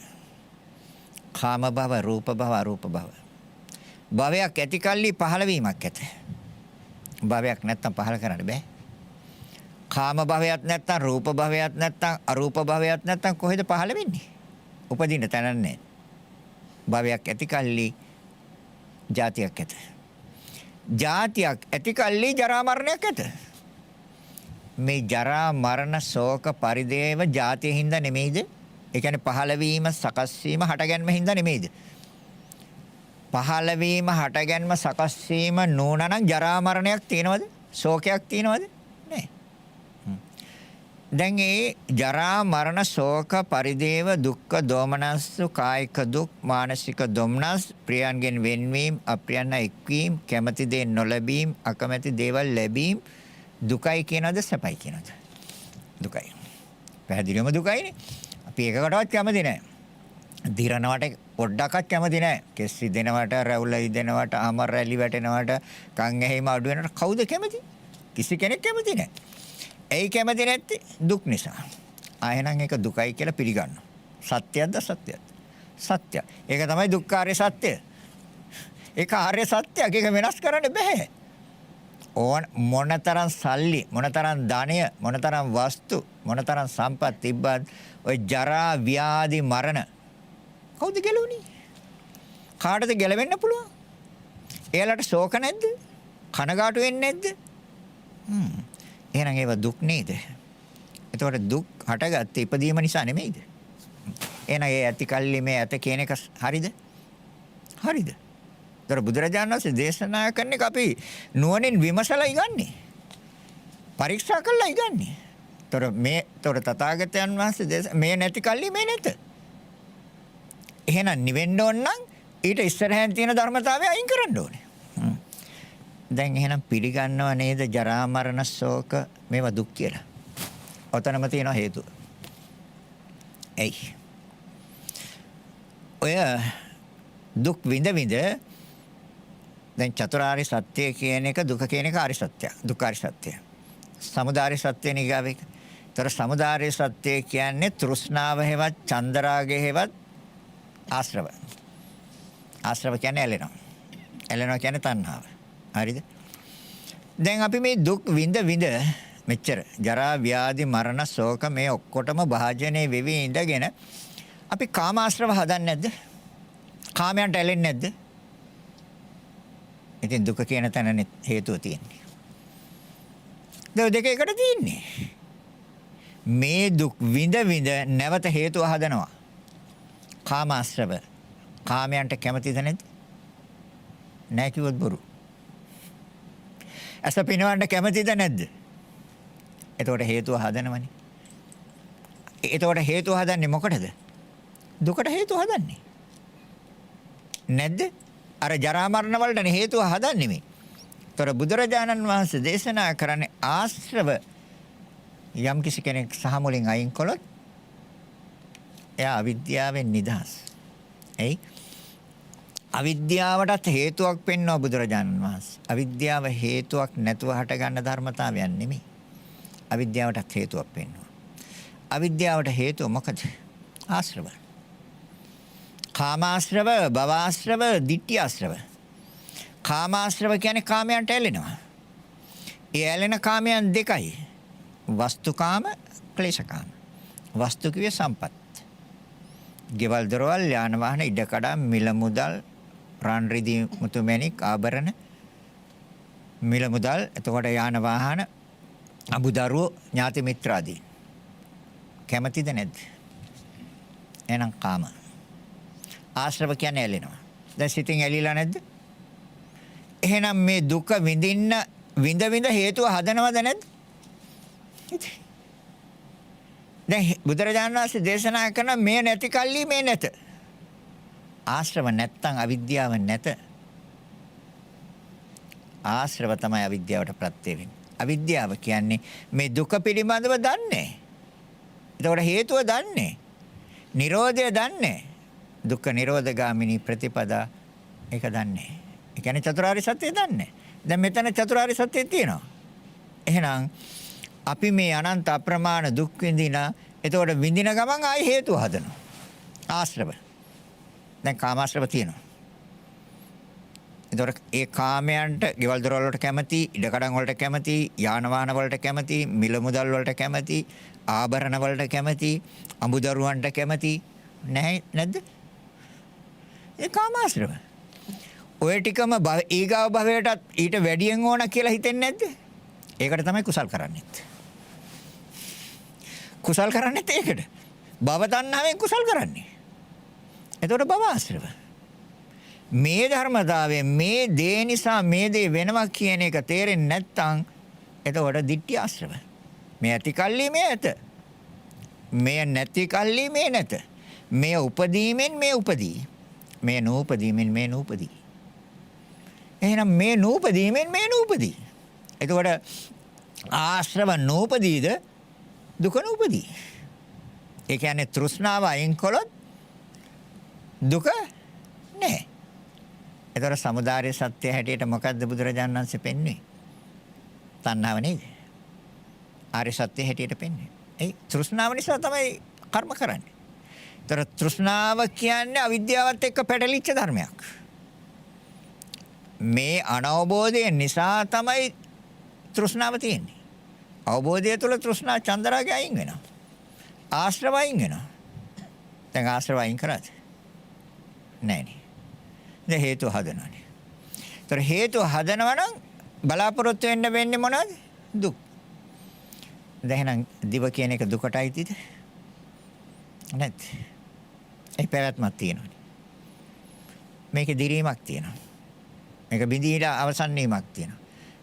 කාම භව, රූප භව, අරූප භව. භවයක් ඇති කල්ලි පහළ වීමක් ඇත. භවයක් නැත්තම් පහළ කරන්න බෑ. කාම භවයක් නැත්තම්, රූප භවයක් නැත්තම්, අරූප භවයක් නැත්තම් කොහෙද පහළ වෙන්නේ? උපදින්න තැනක් නැහැ. භවයක් ඇති කල්ලි ජාතියක් ඇත. ජාතියක් ඇති කල්ලි ජරා මරණයක් ඇත. මේ ජරා මරණ ශෝක පරිදේව ජාතිය හින්දා නෙමෙයිද? ඒ කියන්නේ පහළ වීම, සකස් වීම, හටගැන්ම හින්දා නෙමෙයිද? පහළ වීම, හටගැන්ම, සකස් වීම නෝනනම් ජරා මරණයක් තියෙනවද? ශෝකයක් තියෙනවද? නැහැ. දැන් ඒ ජරා මරණ ශෝක පරිදේව දුක්ඛ දෝමනස් කායික දුක් මානසික දොම්නස් ප්‍රියයන්ගෙන් වෙන්වීම අප්‍රියයන් එක්වීම කැමැති දේ නොලැබීම අකමැති දේවල් ලැබීම දුකයි කියනද සැපයි කියනද? දුකයි. පැහැදිලිවම දුකයිනේ. අපි එකකටවත් කැමති නැහැ. දිරනවට පොඩ්ඩක්වත් කැමති නැහැ. කෙස් දෙනවට, රැවුල ඉදෙනවට, අමර රැලි වැටෙනවට, කන් ඇහිම අඩු වෙනවට කවුද කැමති? කිසි කෙනෙක් කැමති නැහැ. ඇයි කැමති නැත්තේ? දුක් නිසා. ආයෙනම් ඒක දුකයි කියලා පිළිගන්නවා. සත්‍යයක්ද අසත්‍යයක්ද? සත්‍යය. ඒක තමයි දුක්ඛාරය සත්‍යය. ඒක ආර්ය සත්‍යයක්. ඒක වෙනස් කරන්න බෑ. ඕන මොනතරම් සල්ලි, මොනතරම් ධනය, මොනතරම් වස්තු, මොනතරම් සම්පත් තිබ්බත් ඔය ජරා ව්‍යාධි මරණ කවුද ගැලුණේ? කාටද ගැලවෙන්න පුළුවන්? එයාලට ශෝක නැද්ද? කනගාටු වෙන්නේ නැද්ද? එහෙනම් ඒව දුක් නේද? එතකොට දුක් හටගත්තේ ඉපදීම නිසා නෙමෙයිද? එහෙනම් ඒ ඇති කල්ලි මේ ඇත කියන එක හරිද? හරිද? ඒතර බුදුරජාණන් වහන්සේ දේශනා කරන එක අපි නුවණින් විමසලා ඉගන්නේ. පරීක්ෂා කරලා ඉගන්නේ. ඒතර තථාගතයන් වහන්සේ මේ නැති කල්ලි මේ නැත. එහෙනම් නිවෙන්න ඕන නම් ඊට ඉස්සරහින් තියෙන ධර්මතාවය අයින් කරන්න ඕනේ. දැන් එහෙනම් පිළිගන්නව නේද ජරා මරණ ශෝක මේවා දුක් කියලා. ඔතනම තියෙන හේතුව. එයි. ඔය දුක් විඳ විඳ දැන් චතුරාර්ය සත්‍ය කියන එක දුක කියන එක ආර්ය සත්‍යය. දුක්ඛාර්ය සත්‍යය. සමුදාය සත්‍ය නිගාවෙක. ඒතර සමුදාය සත්‍ය කියන්නේ තෘෂ්ණාව හේවත් චන්දරාගය හේවත් ආශ්‍රව. ආශ්‍රව කියන්නේ ඇලෙනවා. ඇලෙනවා කියන්නේ තණ්හාව. හරිද? දැන් අපි මේ දුක් විඳ විඳ මෙච්චර ජරා ව්‍යාධි මරණ ශෝක මේ ඔක්කොටම භාජනයේ වෙවි ඉඳගෙන අපි කාමාශ්‍රව හදන්නේ නැද්ද? කාමයන්ට ඇලෙන්නේ නැද්ද? ඉතින් දුක කියන තැනනේ හේතුව තියෙන්නේ. දෙක එකට තියෙන්නේ. මේ දුක් විඳ විඳ නැවත හේතුව හදනවා. කාමාශ්‍රව. කාමයන්ට කැමතිද නැද්ද? නැහැ කිව්වොත් බොරු. ඇස පිනවන්න කැමතිද නැද්ද? එතකොට හේතුව හදනවනේ. එතකොට හේතුව හදන්නේ මොකටද? දුකට හේතුව හදන්නේ. නැද්ද? අර ජරා මරණ වලටනේ හේතුව හදන්නේ මේ. ඒතර බුදුරජාණන් වහන්සේ දේශනා කරන්නේ ආශ්‍රව යම් කිසි කෙනෙක් සහ මුලින් අයින් කළොත් එයා අවිද්‍යාවෙන් නිදහස්. එයි අවිද්‍යාවටත් හේතුවක් පෙන්වන බුදුරජාණන් වහන්සේ. අවිද්‍යාව හේතුවක් නැතුව හට ගන්න ධර්මතාවයක් නෙමෙයි. අවිද්‍යාවටත් හේතුවක් පෙන්වනවා. අවිද්‍යාවට හේතුව මොකද? ආශ්‍රව. කාමාශ්‍රව, භවආශ්‍රව, ditthිආශ්‍රව. කාමාශ්‍රව කියන්නේ කාමයන්ට ඇලෙනවා. ඒ ඇලෙන කාමයන් දෙකයි. වස්තුකාම, ක්ලේශකාම. වස්තු කියේ සම්පත්. ගෙවල් දොරවල්, යාන වාහන, ඉඩකඩම්, මිල මුදල්, රන් රිදී මුතුමැණික්, ආභරණ, මිල මුදල්, එතකොට යාන වාහන, අමුදරුවෝ, ඥාති මිත්‍රාදී. කැමතිද නැද්ද? එහෙනම් කාම. ආශ්‍රව කියන්නේ ඇලෙනවා. දැන් සිතින් ඇලිලා නැද්ද? එහෙනම් මේ දුක විඳින්න විඳ හේතුව හදනවද නැද්ද? දැන් බුදුරජාණන් වහන්සේ දේශනා කරන මේ නැති කල්ලි මේ නැත. ආශ්‍රව නැත්තම් අවිද්‍යාව නැත. ආශ්‍රව තමයි අවිද්‍යාවට ප්‍රත්‍ය වෙන්නේ. අවිද්‍යාව කියන්නේ මේ දුක පිළිබඳව දන්නේ. ඒකට හේතුව දන්නේ. නිරෝධය දන්නේ. දුක්ඛ නිරෝධ ගාමිනී ප්‍රතිපදා ඒක දන්නේ. ඒ කියන්නේ චතුරාර්ය සත්‍ය දන්නේ. දැන් මෙතන චතුරාර්ය සත්‍ය තියෙනවා. එහෙනම් අපි මේ අනන්ත අප්‍රමාණ දුක් විඳිනා එතකොට විඳින ගමන් ආයි හේතු හදනවා. ආශ්‍රව. දැන් කාමාශ්‍රව තියෙනවා. එතකොට ඒ කාමයන්ට ගෙවල් දොරවල් වලට කැමති, ඉඩකඩම් වලට කැමති, යාන වාහන වලට කැමති, මිල මුදල් වලට කැමති, ආභරණ වලට කැමති, අමුදරුවන්ට කැමති නැහැ නැද්ද? ඒ කාමාශ්‍රව. ඔය ටිකම ඊගාව භවයටත් ඊට වැඩියෙන් ඕන කියලා හිතෙන්නේ නැද්ද? ඒකට තමයි කුසල් කරන්නේ. කුසල් කරන්නේ ඒකට. භව තණ්හාවෙන් කුසල් කරන්නේ. එතකොට භව ආශ්‍රව. මේ ධර්මතාවයෙන් මේ දේ නිසා මේ දේ වෙනවා කියන එක තේරෙන්නේ නැත්නම් එතකොට ditthi ආශ්‍රව. මේ ඇති කල්ලි මේ ඇත. මේ නැති කල්ලි මේ නැත. මේ උපදීමෙන් මේ උපදී. මේ නූපදීමෙන් මේ නූපදී. එහෙනම් මේ නූපදීමෙන් මේ නූපදී. එතකොට ආශ්‍රව නූපදීද දුක නූපදී. ඒ කියන්නේ තෘෂ්ණාව අයින් කළොත් දුක නැහැ. ඒතර සමුදාය සත්‍ය හැටියට මොකද්ද බුදුරජාණන් වහන්සේ පෙන්වන්නේ? තණ්හාව නේද? ආර්ය සත්‍ය හැටියට පෙන්වන්නේ. ඒ තෘෂ්ණාව නිසා තමයි කර්ම කරන්නේ. ඒතර තෘෂ්ණාව කියන්නේ අවිද්‍යාවත් එක්ක පැටලිච්ච ධර්මයක්. මේ අනවබෝධය නිසා තමයි තෘෂ්ණාව තියෙන්නේ. අවබෝධය තුළ තෘෂ්ණා චන්දරාගය අයින් වෙනවා. ආශ්‍රව අයින් වෙනවා. දැන් ආශ්‍රව අයින් කරාද? නැහැ. දැන් හේතු හදනවානේ. ඒතර හේතු හදනවා නම් බලාපොරොත්තු වෙන්න වෙන්නේ මොනවද? දුක්. දැන් එහෙනම් දිව කියන එක දුකටයි තියද? නැත්. ඒ පැවැත්මක් තියෙනවානේ. මේකේ දිරීමක් තියෙනවා. මේක බිඳීලා අවසන් වීමක් තියෙනවා.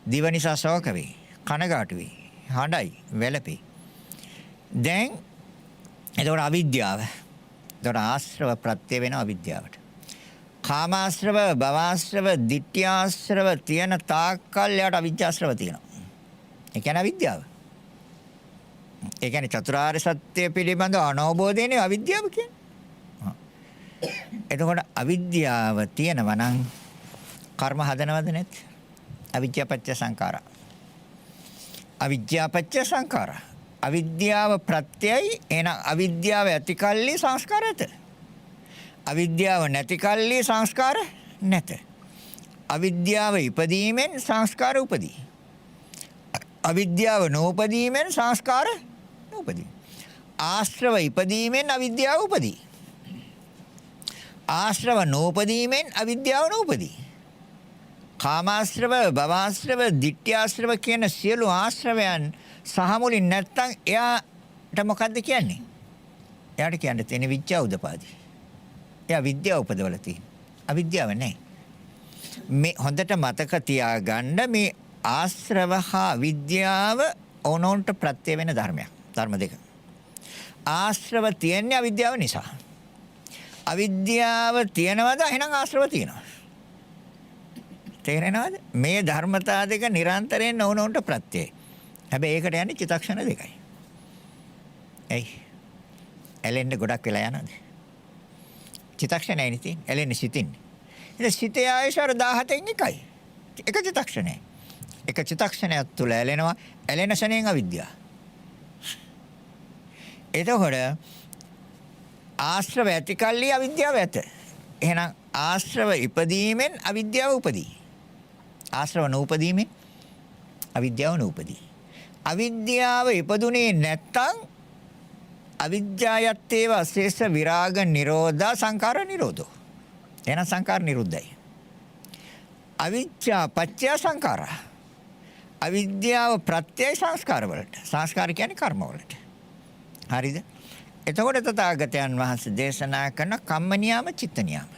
දිව නිසා ශෝක වේ, කනගාටු වේ, හඬයි, වැළපේ. දැන් එතකොට අවිද්‍යාව. එතකොට ආශ්‍රව ප්‍රත්‍ය වෙන අවිද්‍යාවට. කාමාශ්‍රව, භවආශ්‍රව, ditthිආශ්‍රව තියෙන තාක්කල් යාට අවිජ්ජාශ්‍රව තියෙනවා. ඒ කියන්නේ අවිද්‍යාව. ඒ කියන්නේ චතුරාර්ය සත්‍ය පිළිබඳව අනවබෝධයනේ අවිද්‍යාව කියන්නේ. එතකොට අවිද්‍යාව තියෙනවා නම් කර්ම හදනවද නැත්? අවිජ්ජාපච්ච සංඛාරා. අවිජ්ජාපච්ච සංඛාරා. අවිද්‍යාව ප්‍රත්‍යයයි එන අවිද්‍යාව ඇති කල්ලි සංස්කාර ඇත. අවිද්‍යාව නැති කල්ලි සංස්කාර නැත. අවිද්‍යාව ඉපදීමෙන් සංස්කාර උපදී. අවිද්‍යාව නූපදීමෙන් සංස්කාර නූපදී. ආශ්‍රව ඉපදීමෙන් අවිද්‍යාව උපදී. ආශ්‍රව නූපදීමෙන් අවිද්‍යාව නූපදී. කාමාශ්‍රව, භවආශ්‍රව, ditthිආශ්‍රව කියන සියලු ආශ්‍රවයන් සහ මුලින් නැත්තම් එයාට මොකද්ද කියන්නේ? එයාට කියන්නේ තියෙන විඥා උදපාදී. එයා විද්‍යාව උපදවලා තියෙන. අවිද්‍යාව නැහැ. මේ හොඳට මතක තියාගන්න මේ ආශ්‍රව හා විද්‍යාව ඕනෝන්ට ප්‍රත්‍ය වෙන ධර්මයක්. ධර්ම දෙක. ආශ්‍රව තියන්නේ අවිද්‍යාව නිසා. අවිද්‍යාව තියනවද? එහෙනම් ආශ්‍රව තියෙනවා. තේරෙනවද? මේ ධර්මතා දෙක නිරන්තරයෙන් ඕනෝන්ට ප්‍රත්‍යයයි. හැබැයි ඒකට යන්නේ චිත්තක්ෂණ දෙකයි. එයි. ඇලෙන්න ගොඩක් වෙලා යනවාද? චිත්තක්ෂණයි නේ තියෙන්නේ. ඇලෙන්නේ සිතින්නේ. ඉතින් සිතේ ආයශර 17න් එකයි. එක චිත්තක්ෂණයි. එක චිත්තක්ෂණයක් තුල ඇලෙනවා. ඇලෙන ශණයෙන් අවිද්‍යාව. එතකොට ආශ්‍රව ඇති කල්ලි අවිද්‍යාව ඇත. එහෙනම් ආශ්‍රව ඉපදීමෙන් අවිද්‍යාව උපදී. ආශ්‍රව නූපදීමෙන් අවිද්‍යාව නූපදී. අවිද්‍යාව ඉපදුනේ නැත්තම් අවිද්‍යායත්තේව අශේෂ විරාග නිරෝධා සංඛාර නිරෝධෝ. එහෙනම් සංඛාර නිරුද්ධයි. අවිච්ඡා පත්‍ය සංඛාරා. අවිද්‍යාව ප්‍රත්‍යය සංස්කාර වලට. සංස්කාර කියන්නේ කර්ම වලට. හරිද? එතකොට තථාගතයන් වහන්සේ දේශනා කරන කම්ම නියම චිත්ත නියම.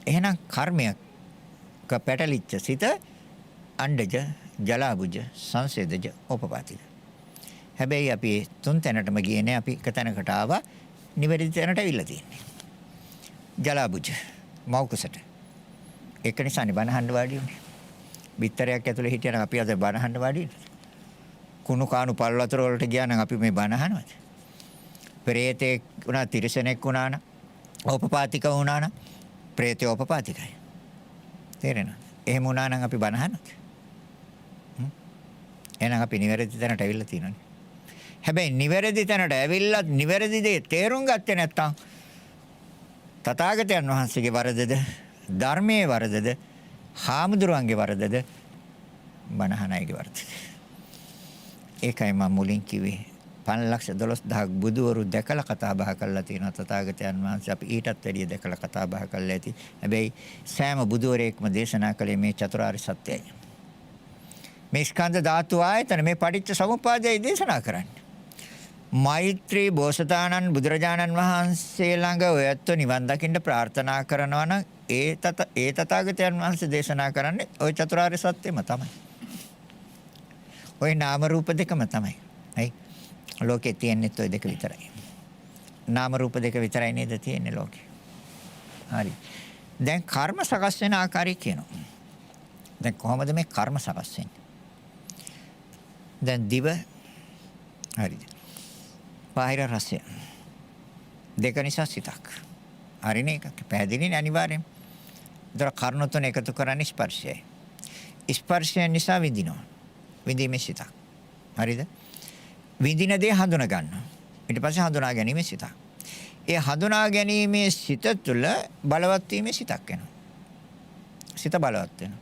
එහෙනම් කර්මයක පැටලිච්ච සිත අණ්ඩජ, ජලාබුජ, සංසේදජ, උපපාතික. හැබැයි අපි තුන් තැනටම ගියේ නෑ. අපි එක තැනකට ආවා. නිවැරදි තැනට අවිල්ලා තියෙන්නේ. ජලාබුජ මෞකසට. ඒක නිසානේ බණහඬ වාඩි උනේ. බිත්තරයක් ඇතුලේ හිටියනම් අපි අද බණහඬ වාඩි වෙන්නේ. කුණු කාණු පල් වතුර වලට ගියා නම් අපි මේ බණහනවද? ප්‍රේතෙක් වුණා, තිරිසනෙක් වුණා නම්, ඕපපාතික වුණා නම්, ප්‍රේතය ඕපපාතිකයි. තේරෙනවද? එහෙම වුණා නම් අපි බණහනවද? එහෙනම් අපි නිවැරදි තැනට ඇවිල්ලා තියෙනවානේ. හැබැයි නිවැරදි තැනට ඇවිල්ලා නිවැරදි දේ තේරුම් ගත්තේ නැත්නම් තථාගතයන් වහන්සේගේ වරදද, ධර්මයේ වරදද, හාමුදුරුවන්ගේ වරදද, බණහනයිගේ වරදද? ඒකයි මම මුලින් කිව්වේ 512000ක් බුදුවරු දැකලා කතා බහ කරලා තියෙනවා තථාගතයන් වහන්සේ. අපි ඊටත් වැඩිය දැකලා කතා බහ කරලා ඇති. හැබැයි සෑම බුදුවරයෙක්ම දේශනා කළේ මේ චතුරාර්ය සත්‍යයයි. මේ ස්කන්ධ ධාතු ආයතන මේ පටිච්ච සමුප්පාදයයි දේශනා කරන්නේ. මෛත්‍රී බෝසතාණන් බුදුරජාණන් වහන්සේ ළඟ ඔයත් නිවන් දකින්න ප්‍රාර්ථනා කරනවා නම් ඒ තථාගතයන් වහන්සේ දේශනා කරන්නේ ওই චතුරාර්ය සත්‍යම තමයි. ওই නාම රූප දෙකම තමයි. හයි. ලෝකේ තියෙන්නේ ওই දෙක විතරයි. නාම රූප දෙක විතරයි නේද තියෙන්නේ ලෝකේ. හරි. දැන් කර්ම සකස් වෙන ආකාරය කියනවා. දැන් කොහොමද මේ කර්ම සකස් වෙන්නේ? දැන් දිව හරිද? බාහිර රසය. දෙක නිසා සිතක්. හරිනේ එකක්. පැහැදිලිනේ අනිවාර්යෙන්. දර කර්ණ තුන එකතු කරන්නේ ස්පර්ශයයි. ස්පර්ශය නිසා විඳිනවා. විඳීමේ සිතක්. හරිද? විඳින දේ හඳුනා ගන්නවා. ඊට පස්සේ හඳුනා ගැනීමේ සිතක්. ඒ හඳුනා ගැනීමේ සිත තුළ බලවත් වීමේ සිතක් වෙනවා. සිත බලවත් වෙනවා.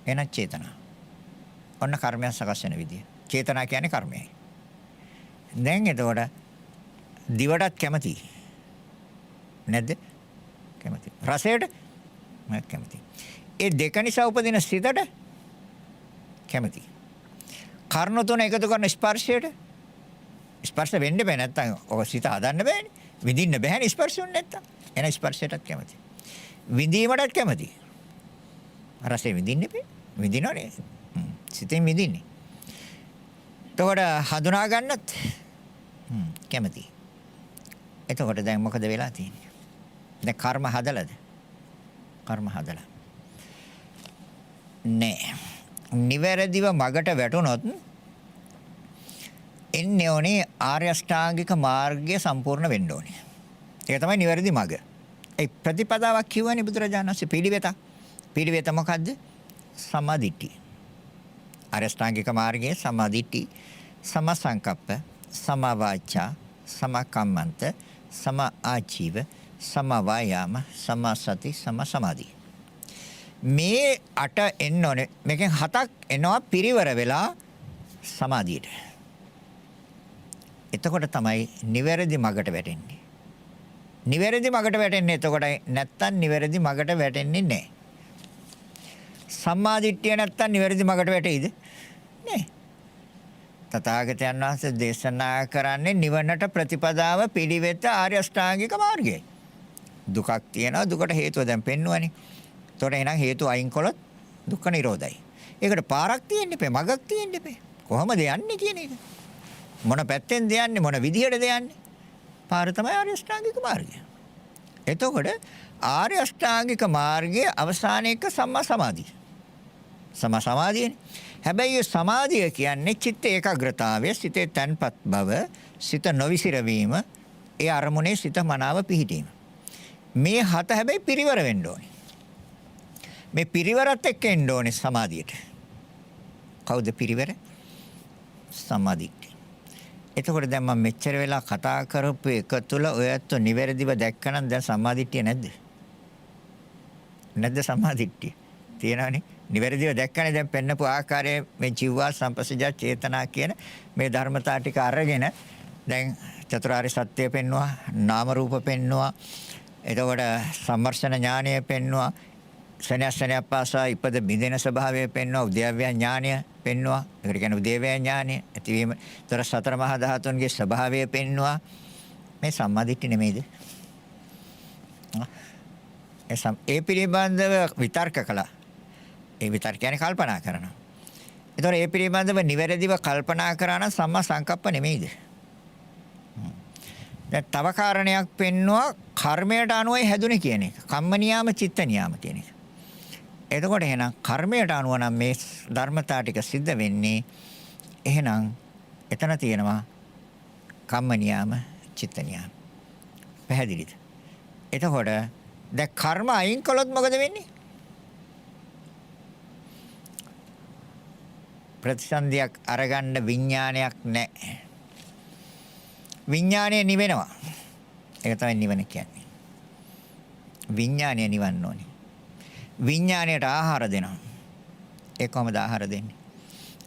එන චේතනා. ඔන්න කර්මයන් සකස් වෙන විදිය. චේතනා කියන්නේ කර්මයයි. දැන් එතකොට දිවටත් කැමති නැද්ද? කැමති. රසයට මම කැමති. ඒ දෙක නිසා උපදින සිතට කැමති. කර්ණ තුන එකතු කරන ස්පර්ශයට ස්පර්ශ වෙන්න බෑ නැත්තම් ඔක සිත හදන්න බෑනේ. විඳින්න බෑනේ ස්පර්ශුන් නැත්තම්. එන ස්පර්ශයටත් කැමති. විඳීමටත් කැමති. රසෙ විඳින්න බෑ. විඳිනවනේ. සිතෙන් විඳින්නේ. එතකොට හඳුනා ගන්නත් කැමති. එතකොට දැන් මොකද වෙලා තියෙන්නේ? දැන් කර්ම හදලාද? කර්ම හදලා. නෑ. නිවැරදිව මගට වැටුනොත් එන්නේ ඕනේ ආර්ය අෂ්ටාංගික මාර්ගය සම්පූර්ණ වෙන්න ඕනේ. ඒක තමයි නිවැරදි මග. ඒ ප්‍රතිපදාවක් කියවනේ බුදුරජාණන් වහන්සේ පිළිවෙත. පිළිවෙත මොකද්ද? සම්මාදිට්ඨිය. ආර්ය අෂ්ටාංගික මාර්ගයේ සම්මාදිට්ඨි, සමසංකප්ප, සමවාචා, සමකම්මන්ත, සමආජීව, සමවායාම, සමසති, සමසමාධි. මේ 8 එන්න ඕනේ. මේකෙන් 7ක් එනවා පිරිවර වෙලා සමාධියට. එතකොට තමයි නිවැරදි මගට වැටෙන්නේ. නිවැරදි මගට වැටෙන්නේ එතකොටයි. නැත්තම් නිවැරදි මගට වැටෙන්නේ නැහැ. සම්මාදිට්ඨිය නැත්තම් නිවැරදි මගට වැටෙයිද? නැහැ. තථාගතයන් වහන්සේ දේශනා කරන්නේ නිවනට ප්‍රතිපදාව පිළිවෙත ආර්ය අෂ්ටාංගික මාර්ගයයි. දුකක් තියෙනවා. දුකට හේතුව දැන් පෙන්වුවනේ. එතකොට එහෙනම් හේතු අයින් කළොත් දුක්ඛ නිරෝධයි. ඒකට පාරක් තියෙන්න එපේ, මගක් තියෙන්න එපේ. කොහොමද යන්නේ කියන එක. මොන පැත්තෙන්ද යන්නේ, මොන විදිහටද යන්නේ? පාර තමයි ආර්ය අෂ්ටාංගික මාර්ගය. එතකොට ආර්ය අෂ්ටාංගික මාර්ගයේ අවසානයේක සම්මා සමාධිය. සම්මා සමාධියනේ. හැබැයි සමාධිය කියන්නේ චිත්ත ඒකාග්‍රතාවය, සිතේ තන්පත් බව, සිත නොවිසිරවීම, ඒ අරමුණේ සිත මනාව පිහිටීම. මේ 7 හැබැයි පිරිවර වෙන්න ඕනේ. මේ පිරිවරත් එක්ක එන්න ඕනේ සමාධියට. කවුද පිරිවර? සමාධිය. එතකොට දැන් මම මෙච්චර වෙලා කතා කරපු එක තුල ඔයත් නිවැරදිව දැක්කනම් දැන් සම්මාදිට්ඨිය නැද්ද? නැද්ද සම්මාදිට්ඨිය? තියෙනවනේ. නිවැරදිව දැක්කනේ දැන් පෙන්නපු ආකාරයේ මේ ජීවා සම්පස්සජා චේතනා කියන මේ ධර්මතා ටික අරගෙන දැන් චතුරාර්ය සත්‍ය පෙන්නවා, නාම රූප පෙන්නවා, එතකොට සම්මර්ෂණ ඥානය පෙන්නවා. සෙනෙහසෙනෙහ පාසා ඉපද බිඳෙන ස්වභාවය පෙන්වනවා. උද්‍යව්‍ය ඥානය පෙන්වනවා. ඒකට කියන්නේ උද්‍යව්‍ය ඥානය. ඇතිවීම තොර සතර මහා ධාතුන්ගේ ස්වභාවය පෙන්වනවා. මේ සම්මාදිට්ඨි නෙමෙයිද? ඒ පිළිබඳව විතර්ක කළා. ඒ විතර්ක කියන්නේ කල්පනා කරනවා. ඒතොර ඒ පිළිබඳව නිවැරදිව කල්පනා කරා නම් සම්මා සංකප්ප නෙමෙයිද? දැන් තව කාරණයක් පෙන්නවා කර්මයට අනුවයි හැදුනේ කියන එක. කම්ම නියාම චිත්ත නියාම කියන එක. එතකොට එහෙනම් කර්මයට අනුව නම් මේ ධර්මතා ටික සිද්ධ වෙන්නේ. එහෙනම් එතන තියෙනවා කම්ම නියාම චිත්ත නියාම. පැහැදිලිද? එතකොට දැන් කර්ම අයින් කළොත් මොකද වෙන්නේ? ප්‍රතිසන්දියක් අරගන්න විඥානයක් නැහැ. විඥානය නිවෙනවා. ඒක තමයි නිවන කියන්නේ. විඥානය නිවන්න ඕනේ. විඥාණයට ආහාර දෙනවා. ඒ කොහමද ආහාර දෙන්නේ?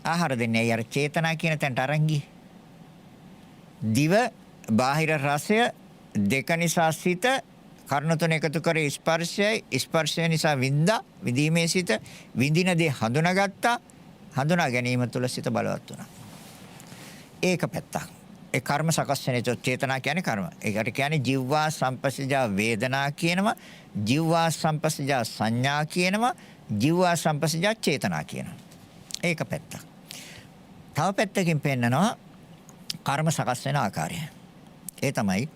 ආහාර දෙන්නේ අර චේතනා කියන තැනට අරන් ගියේ. දිව බාහිර රසය දෙක නිසා සිත කර්ණ තුන එකතු කරේ ස්පර්ශයයි ස්පර්ශය නිසා විඳා විදීමේ සිත විඳින දේ හඳුනාගත්තා. හඳුනා ගැනීම තුළ සිත බලවත් වුණා. ඒක පැත්තක්. ඒ කර්ම සකස් වෙන චේතනා කියන්නේ කර්ම. ඒකට කියන්නේ ජීවවා සංපස්සජා වේදනා කියනවා. ජීවවා සංපස්සජා සංඥා කියනවා. ජීවවා සංපස්සජා චේතනා කියනවා. ඒක පැත්තක්. තව පැත්තකින් පෙන්නනවා කර්ම සකස් වෙන ආකාරය. ඒ තමයි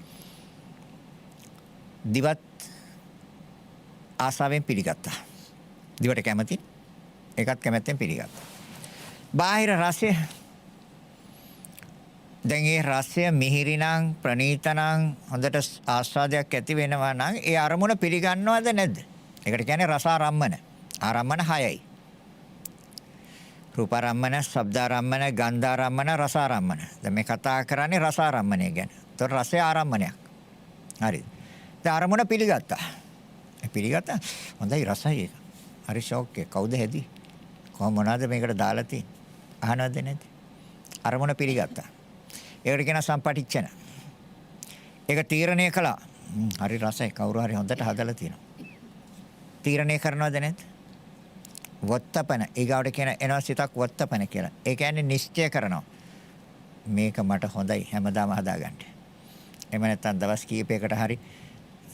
දිවත් ආසාවෙන් පිළිගත්තා. දිවට කැමති. ඒකත් කැමැත්තෙන් පිළිගත්තා. බාහිර රසය දැන් ඒ රසය මිහිරිනම් ප්‍රණීතනම් හොඳට ආස්වාදයක් ඇති වෙනවා නම් ඒ අරමුණ පිළිගන්නවද නැද්ද? ඒකට කියන්නේ රසාරම්මන. ආරම්මන 6යි. රූපාරම්මන, ශබ්දාරම්මන, ගන්ධාරම්මන, රසාරම්මන. දැන් මේ කතා කරන්නේ රසාරම්මනය ගැන. ඒතකොට රසය ආරම්මනයක්. හරිද? දැන් අරමුණ පිළිගත්තා. පිළිගත්තා. හොඳයි රසයි ඒක. හරි ෂොක් එක. කවුද හැදී? කොහොම මොනවාද මේකට දාලා තියෙන්නේ? අහනවද නැද්ද? අරමුණ පිළිගත්තා. ඒකට කියන සම්පටිච්ඡන. ඒක තීරණය කළා. හරි රසයි කවුරු හරි හොඳට හදලා තියෙනවා. තීරණය කරනවද නැද්ද? වත්තපන. ඊගාවට කියන එනවා සිතක් වත්තපන කියලා. ඒ කියන්නේ නිශ්චය කරනවා. මේක මට හොඳයි හැමදාම හදාගන්න. එහෙම නැත්නම් දවස් කීපයකට හරි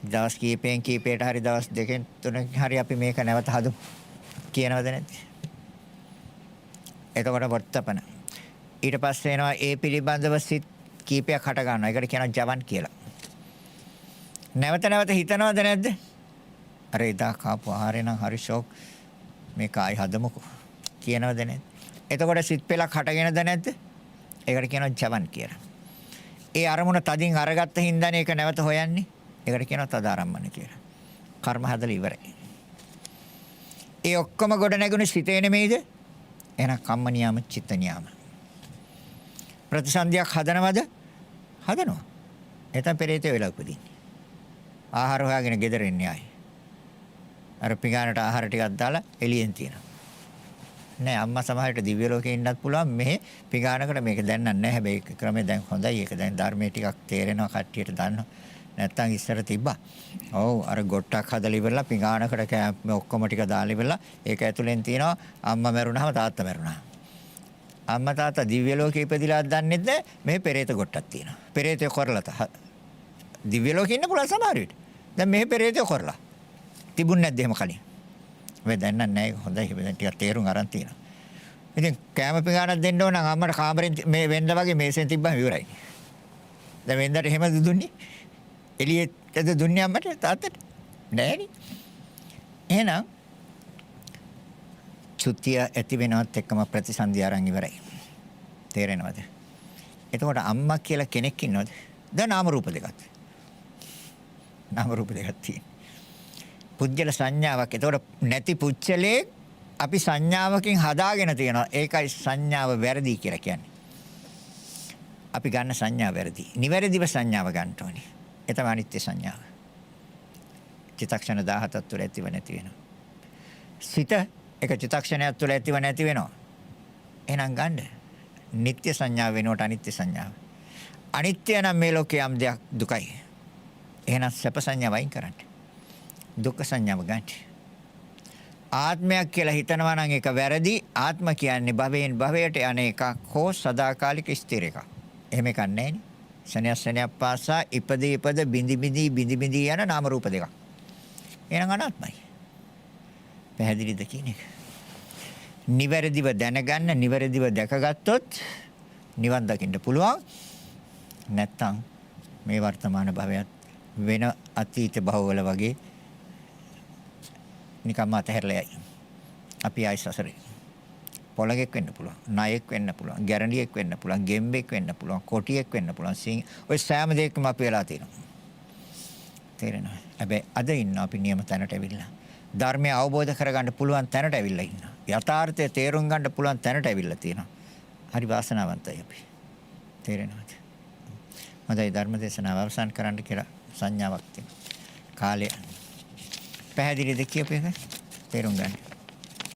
දවස් කීපයෙන් කීපයට හරි දවස් දෙකෙන් තුනකින් හරි අපි මේක නැවත හදමු. කියනවද නැද්ද? එතකොට වත්තපන. ඊට පස්සේ එනවා ඒ පිළිබඳව සිත් කීපයක් හට ගන්නවා. ඒකට කියනවා ජවන් කියලා. නැවත නැවත හිතනවද නැද්ද? අර එදා කාපු ආහාරේ නම් හරි ෂොක්. මේක ආයි හදමුකෝ. කියනවද නැද්ද? එතකොට සිත් පෙලක් හටගෙනද නැද්ද? ඒකට කියනවා ජවන් කියලා. ඒ අරමුණ තදින් අරගත්ත හින්දානේ ඒක නැවත හොයන්නේ. ඒකට කියනවා තදාරම්මන කියලා. කර්ම හදලා ඉවරයි. ඒ ඔක්කොම ගොඩ නැගුණේ සිතේ නෙමෙයිද? එහෙනම් කම්ම නියාම චිත්ත නියාම. ප්‍රතිසන්දියක් හදනවද? හදනවා. එතන පෙරේතය වෙලා උපදින්නේ. ආහාර හොයාගෙන ගෙදර එන්නේ ආයි. අර පිඟානට ආහාර ටිකක් දාලා එළියෙන් තියනවා. නෑ අම්මා සමහරට දිව්‍ය ලෝකේ ඉන්නත් පුළුවන්. මෙහෙ පිඟානකට මේක දැන්නන්නේ නැහැ. හැබැයි ක්‍රමේ දැන් හොඳයි. ඒක දැන් ධර්මයේ ටිකක් තේරෙනවා කට්ටියට දන්නවා. නැත්තම් ඉස්සර තිබ්බා. ඔව් අර ගොට්ටක් හදලා ඉවරලා පිඟානකට මේ ඔක්කොම ටික දාලා ඉවරලා ඒක ඇතුලෙන් තියෙනවා අම්මා මැරුණාම තාත්තා මැරුණා. අම්මා තාත්තා දිව්‍ය ලෝකේ ඉපදිලා දන්නේත් නැහැ. මේ පෙරේත ගොට්ටක් තියෙනවා. පෙරේතය කරලා දිව්‍ය ලෝකේ ඉන්න පුළුවන් සමහර විට. දැන් මේ පෙරේතය කරලා. තිබුණ නැද්ද එහෙම කලින්? මේ දැන් නැහැ හොඳයි. දැන් ටිකක් තේරුම් අරන් තියෙනවා. ඉතින් කැම පිඟානක් දෙන්න ඕන නම් අම්මට කාමරෙන් මේ වෙන්න වගේ මේසෙන් තිබ්බම ඉවරයි. දැන් වෙන්දට එහෙමද දුන්නේ? එළියට දුන්නේ අම්මට තාත්තට? නෑනේ. එහෙනම් චුතිය ඇති වෙනවත් එක්කම ප්‍රතිසන්දි ආරං ඉවරයි. තේරෙනවද? එතකොට අම්මා කියලා කෙනෙක් ඉන්නවද? දැන් නාම රූප දෙකක්. නාම රූප දෙකක් තියෙනවා. පුජ්‍යල සංඥාවක්. එතකොට නැති පුච්චලේ අපි සංඥාවකින් හදාගෙන තියෙනවා. ඒකයි සංඥාව වැරදි කියලා කියන්නේ. අපි ගන්න සංඥාව වැරදි. නිවැරදිව සංඥාව ගන්න ඕනේ. ඒ තමයි අනිත්‍ය සංඥාව. චිත්තක්ෂණ 17ක් තුළ ඇතිව නැති වෙනවා. සිත එක චිත්තක්ෂණයක් තුළ ඇතිව නැති වෙනවා. එහෙනම් ගන්න. නিত্য සංඥාව වෙනකොට අනිත්‍ය සංඥාව. අනිත්‍ය නම් මේ ලෝකයේ යම් දෙයක් දුකයි. එහෙනම් සැප සංඥාව වයින් කරන්න. දුක්ඛ සංඥාව ගන්න. ආත්මයක් කියලා හිතනවා නම් ඒක වැරදි. ආත්ම කියන්නේ භවයෙන් භවයට යන එකක් හෝ සදාකාලික ස්ථිර එකක්. එහෙම එකක් නැහැ නේ. සෙනෙහසෙනයක් පාසා ඉපදී බිඳි බිඳි යන නාම රූප දෙකක්. එහෙනම් අනාත්මයි. පැහැදිලිද කියන එක? නිවැරදිව දැනගන්න, නිවැරදිව දැකගත්තොත් නිවන් දකින්න පුළුවන්. නැත්තම් මේ වර්තමාන භවයත් වෙන අතීත භවවල වගේ නිකම්ම අතහැරලා යයි. අපි ආයි සසරේ. පොළගෙක් වෙන්න පුළුවන්, ණයෙක් වෙන්න පුළුවන්, ගැරන්ඩියෙක් වෙන්න පුළුවන්, ගෙම්බෙක් වෙන්න පුළුවන්, කොටියෙක් වෙන්න පුළුවන්. ඔය සෑම දෙයක්ම අපි වෙලා තියෙනවා. තේරෙනවද? හැබැයි අද ඉන්න අපි නියම තැනට ඇවිල්ලා. ධර්මය අවබෝධ කරගන්න පුළුවන් තැනට ඇවිල්ලා ඉන්නවා. යථාර්ථය තේරුම් ගන්න පුළුවන් තැනට ඇවිල්ලා තියෙනවා. හරි වාසනාවන්තයි අපි. තේරෙනවද? මදයි ධර්ම දේශනාව අවසන් කරන්න කියලා සංඥාවක් තියෙනවා. කාලය පැහැදිලිද කියපේක? තේරුම් ගන්න.